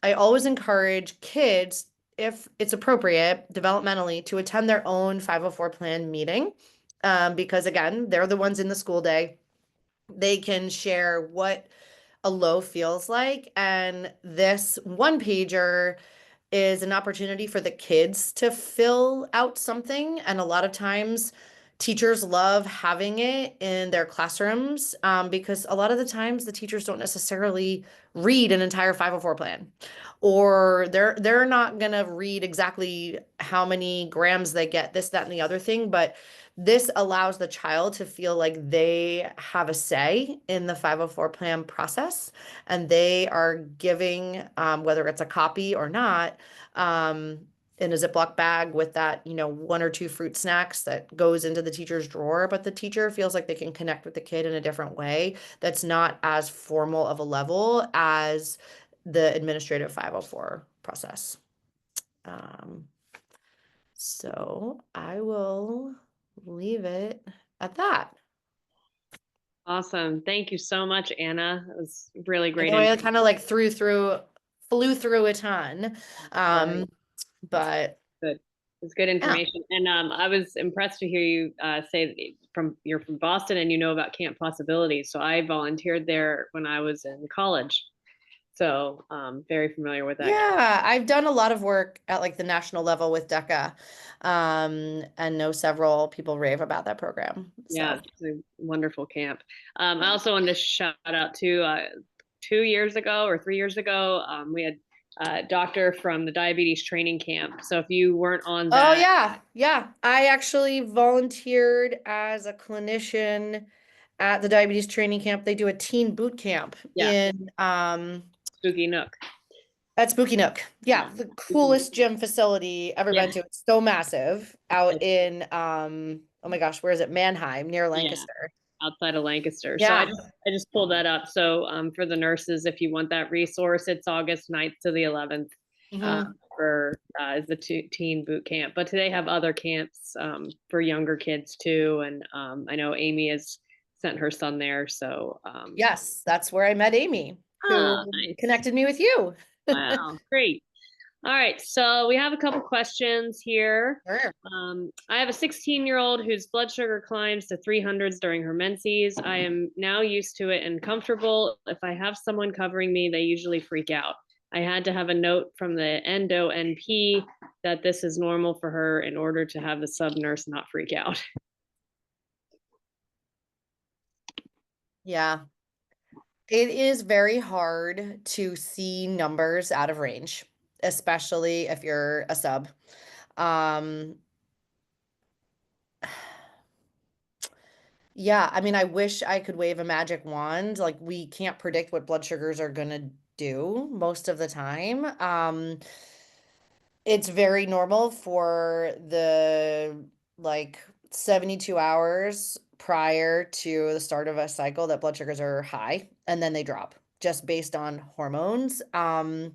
I always encourage kids, if it's appropriate, developmentally, to attend their own 504 plan meeting. Because again, they're the ones in the school day. They can share what a low feels like. And this one pager is an opportunity for the kids to fill out something. And a lot of times teachers love having it in their classrooms because a lot of the times the teachers don't necessarily read an entire 504 plan, or they're not going to read exactly how many grams they get, this, that, and the other thing. But this allows the child to feel like they have a say in the 504 plan process, and they are giving, whether it's a copy or not, in a Ziploc bag with that, one or two fruit snacks that goes into the teacher's drawer, but the teacher feels like they can connect with the kid in a different way that's not as formal of a level as the administrative 504 process. So I will leave it at that. Awesome. Thank you so much, Anna. It was really great. I kind of like flew through a ton. Right. But Good. It's good information. Yeah. And I was impressed to hear you say that you're from Boston and you know about Camp Possibilities. So I volunteered there when I was in college. So very familiar with that. Yeah, I've done a lot of work at like the national level with DECA, and know several people rave about that program. So. Yeah, it's a wonderful camp. I also wanted to shout out to 2 years ago or 3 years ago, we had a doctor from the diabetes training camp. So if you weren't on that. Oh yeah. I actually volunteered as a clinician at the diabetes training camp, they do a teen boot camp Yeah. in Spooky Nook. at Spooky Nook. Yeah, Yeah. the coolest gym facility ever Yeah. been to. It's so massive out in oh my gosh, where is it? Mannheim, near Yeah. Lancaster. Outside of Lancaster. So Yeah. I just pulled that up. So for the nurses, if you want that resource, it's August 9th to the 11th Mhm. for is the teen boot camp. But they have other camps for younger kids too. And I know Amy has sent her son there. So Yes, that's where I met Amy, who nice. connected me with you. Wow, great. All right, so we have a couple questions here. Sure. I have a 16-year-old whose blood sugar climbs to 300s during her menses. I am now used to it and comfortable. If I have someone covering me, they usually freak out. I had to have a note from the endo NP that this is normal for her in order to have the sub nurse not freak out. Yeah. It is very hard to see numbers out of range, especially if you're a sub. Um, yeah, I mean, I wish I could wave a magic wand. Like, we can't predict what blood sugars are gonna do most of the time. It's very normal for the like 72 hours prior to the start of a cycle that blood sugars are high and then they drop just based on hormones. I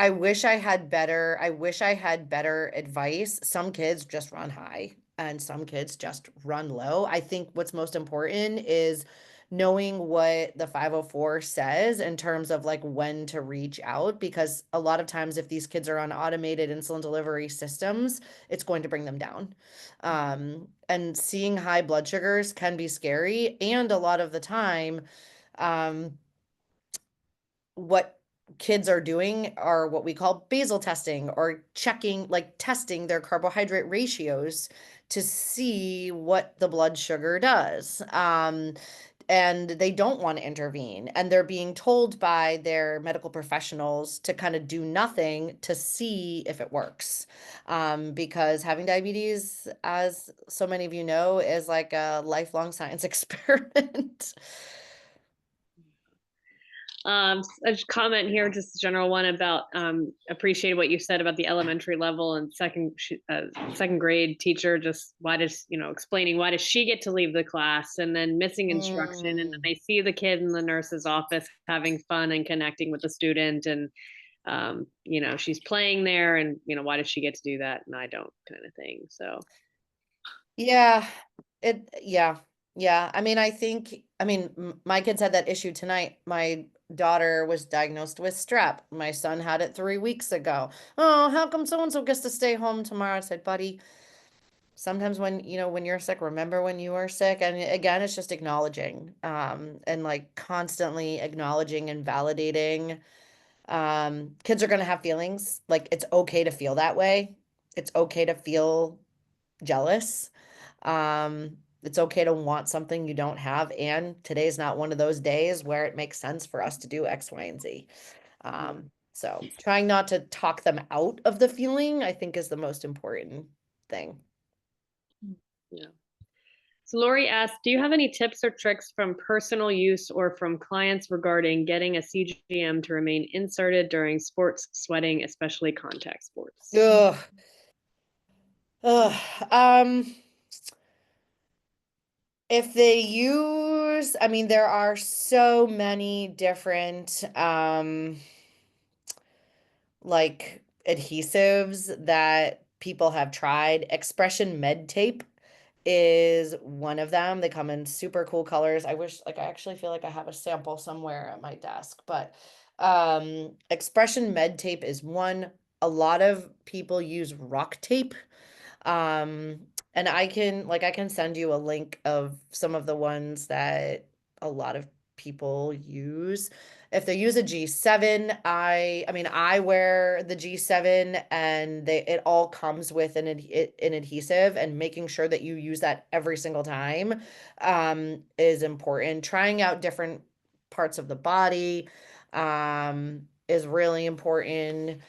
wish I wish I had better advice. Some kids just run high and some kids just run low. I think what's most important is knowing what the 504 says in terms of like when to reach out, because a lot of times if these kids are on automated insulin delivery systems, it's going to bring them down. And seeing high blood sugars can be scary, and a lot of the time, um, what kids are doing are what we call basal testing, or checking, like testing their carbohydrate ratios to see what the blood sugar does. And they don't want to intervene, and they're being told by their medical professionals to kind of do nothing to see if it works. Because having diabetes, as so many of you know, is like a lifelong science experiment. A comment here, just a general one about appreciate what you said about the elementary level and second grade teacher. Just why does explaining why does she get to leave the class and then missing instruction, and then Mm. they see the kid in the nurse's office having fun and connecting with the student, and she's playing there, and why does she get to do that and I don't, kind of thing. So Yeah, yeah, yeah. I mean, my kids had that issue tonight. My daughter was diagnosed with strep. My son had it 3 weeks ago. Oh, how come so and so gets to stay home tomorrow? I said, buddy, sometimes when you're sick, remember when you were sick. And again, it's just acknowledging, and like constantly acknowledging and validating. Kids are gonna have feelings. Like, it's okay to feel that way. It's okay to feel jealous. It's okay to want something you don't have, and today's not one of those days where it makes sense for us to do X, Y, and Z. So trying not to talk them out of the feeling, I think, is the most important thing. yeah. So Lori asked, do you have any tips or tricks from personal use or from clients regarding getting a CGM to remain inserted during sports sweating, especially contact sports? Ugh. Ugh. If they use, I mean, there are so many different like adhesives that people have tried. Expression Med Tape is one of them. They come in super cool colors. I actually feel like I have a sample somewhere at my desk, but Expression Med Tape is one. A lot of people use Rock Tape. Um, and I can send you a link of some of the ones that a lot of people use. If they use a G7, I wear the G7, and it all comes with an adhesive, and making sure that you use that every single time is important. Trying out different parts of the body is really important.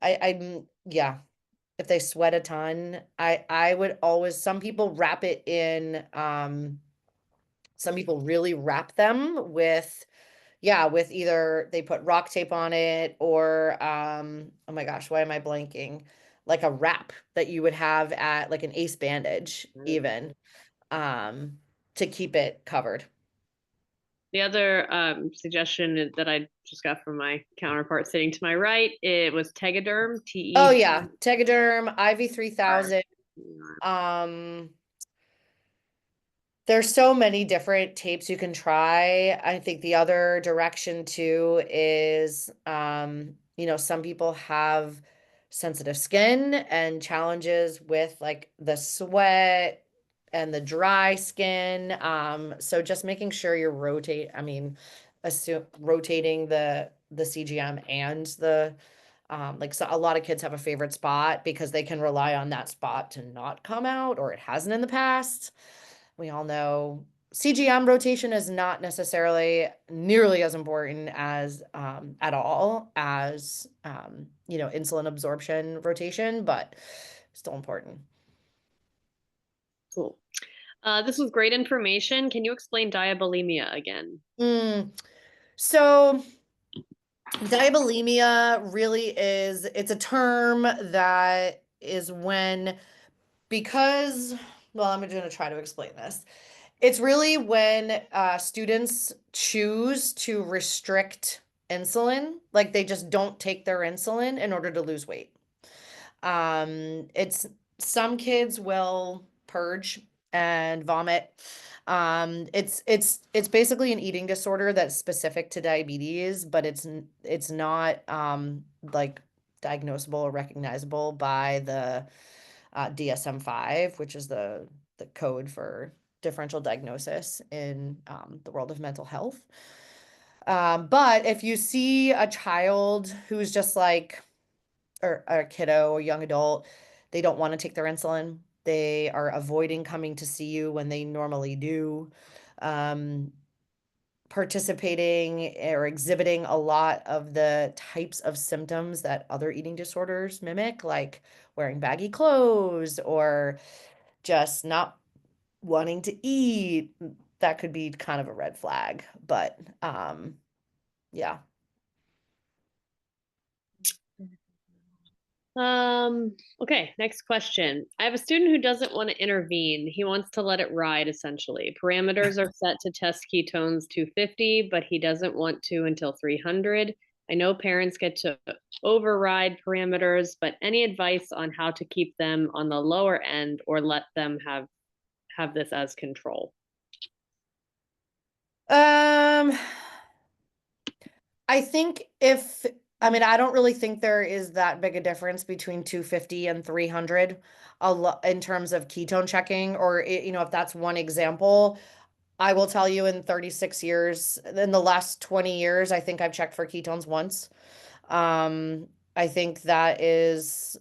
Yeah, if they sweat a ton, I would always, some people wrap it in, some people really wrap them with, yeah, with either they put rock tape on it or, oh my gosh, why am I blanking? Like a wrap that you would have at like an ace bandage even, to keep it covered. The other suggestion that I just got from my counterpart sitting to my right, it was Tegaderm, Oh TE. yeah, Tegaderm, IV 3000. Um, There's so many different tapes you can try. I think the other direction too is, some people have sensitive skin and challenges with like the sweat and the dry skin. So just making sure you're rotating the CGM and the like, so a lot of kids have a favorite spot because they can rely on that spot to not come out, or it hasn't in the past. We all know CGM rotation is not necessarily nearly as important as, at all as, insulin absorption rotation, but still important. Cool. This was great information. Can you explain diabulimia again? So diabulimia really is, it's a term that is when, because, well, I'm going to try to explain this. It's really when students choose to restrict insulin, like they just don't take their insulin in order to lose weight. It's, some kids will purge and vomit. It's basically an eating disorder that's specific to diabetes, but it's not like diagnosable or recognizable by the DSM-5, which is the code for differential diagnosis in the world of mental health. But if you see a child who's just like, or a kiddo or young adult, they don't want to take their insulin. They are avoiding coming to see you when they normally do. Participating or exhibiting a lot of the types of symptoms that other eating disorders mimic, like wearing baggy clothes or just not wanting to eat, that could be kind of a red flag. But yeah. Okay, next question. I have a student who doesn't want to intervene. He wants to let it ride, essentially. Parameters are set to test ketones 250, but he doesn't want to until 300. I know parents get to override parameters, but any advice on how to keep them on the lower end or let them have this as control? I think I don't really think there is that big a difference between 250 and 300 a lot in terms of ketone checking, or if that's one example. I will tell you, in 36 years, in the last 20 years, I think I've checked for ketones once. I think that is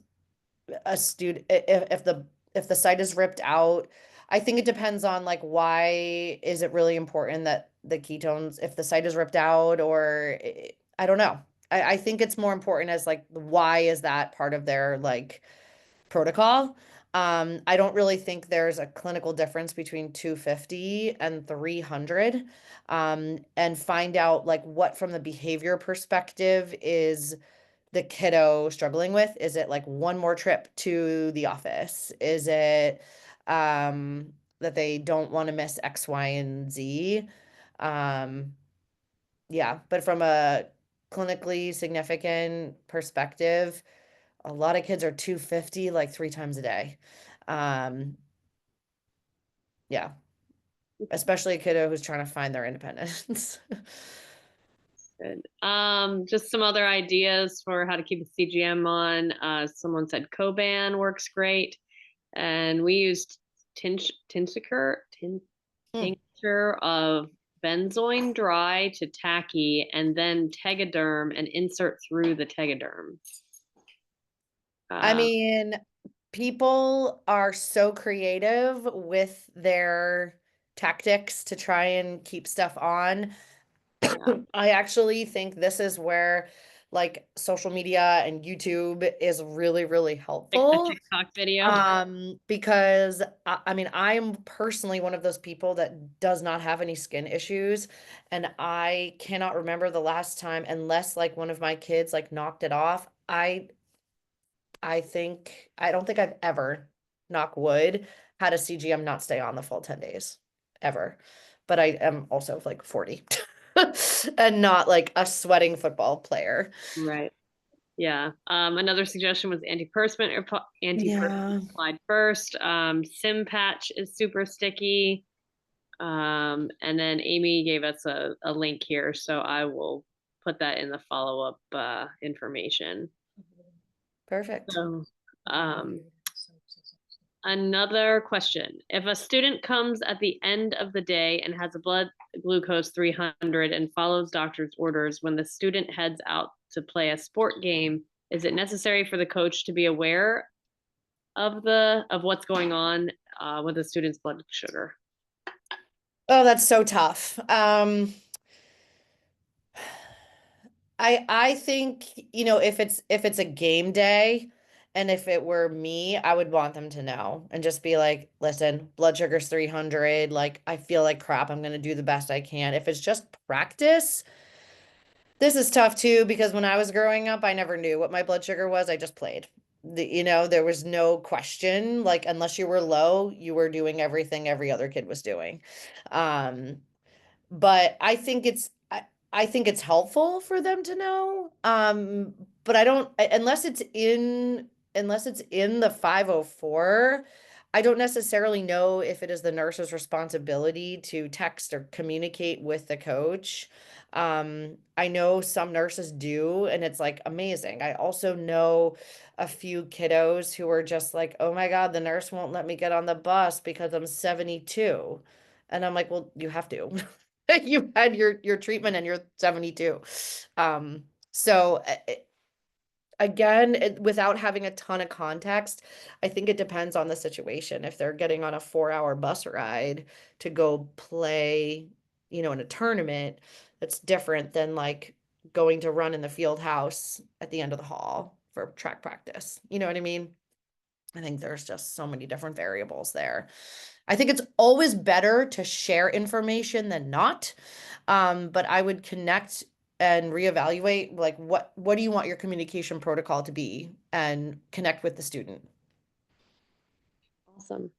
a student, if the site is ripped out. I think it depends on like, why is it really important that the ketones, if the site is ripped out, or I don't know. I think it's more important as like, why is that part of their like protocol? I don't really think there's a clinical difference between 250 and 300. And find out like what from the behavior perspective is the kiddo struggling with. Is it like one more trip to the office? Is it that they don't want to miss X, Y, and Z? Yeah, but from a clinically significant perspective, a lot of kids are 250 like 3 times a day. Um, yeah, especially a kiddo who's trying to find their independence. Good. Just some other ideas for how to keep a CGM on. Someone said Coban works great, and we used tincture of benzoin dry to tacky, and then Tegaderm and insert through the Tegaderm. I mean, people are so creative with their tactics to try and keep stuff on. Yeah. I actually think this is where like social media and YouTube is really, really Like the helpful. TikTok video. Because I mean, I'm personally one of those people that does not have any skin issues, and I cannot remember the last time, unless like one of my kids like knocked it off. I don't think I've ever, knock wood, had a CGM not stay on the full 10 days ever. But I am also like 40 and not like a sweating football player. Right. Yeah. Another suggestion was antiperspirant Yeah. applied first. Sim patch is super sticky. And then Amy gave us a link here, so I will put that in the follow-up information. Perfect. So, another question. If a student comes at the end of the day and has a blood glucose 300 and follows doctor's orders when the student heads out to play a sport game, is it necessary for the coach to be aware of what's going on with the student's blood sugar? Oh, that's so tough. I think, if it's a game day and if it were me, I would want them to know and just be like, listen, blood sugar's 300, like I feel like crap, I'm gonna do the best I can. If it's just practice, this is tough too, because when I was growing up, I never knew what my blood sugar was. I just played. There was no question, like unless you were low, you were doing everything every other kid was doing. Um, but I think it's helpful for them to know. But I don't unless it's in the 504, I don't necessarily know if it is the nurse's responsibility to text or communicate with the coach. I know some nurses do, and it's like amazing. I also know a few kiddos who are just like, oh my God, the nurse won't let me get on the bus because I'm 72. And I'm like, well, you have to. You had your treatment and you're 72. So again, without having a ton of context, I think it depends on the situation. If they're getting on a 4-hour bus ride to go play, in a tournament, that's different than like going to run in the field house at the end of the hall for track practice. You know what I mean? I think there's just so many different variables there. I think it's always better to share information than not. But I would connect and reevaluate, like what do you want your communication protocol to be, and connect with the student. Awesome.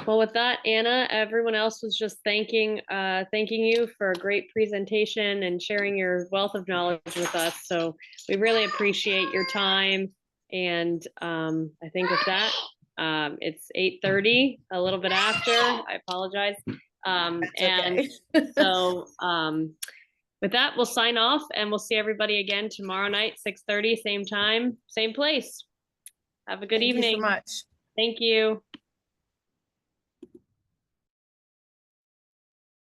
Well, with that, Anna, everyone else was just thanking you for a great presentation and sharing your wealth of knowledge with us. So we really appreciate your time. And I think with that, it's 8:30, a little bit after. I apologize. Okay. So with that, we'll sign off and we'll see everybody again tomorrow night, 6:30, same time, same place. Have a good Thank you so evening. much. Thank you.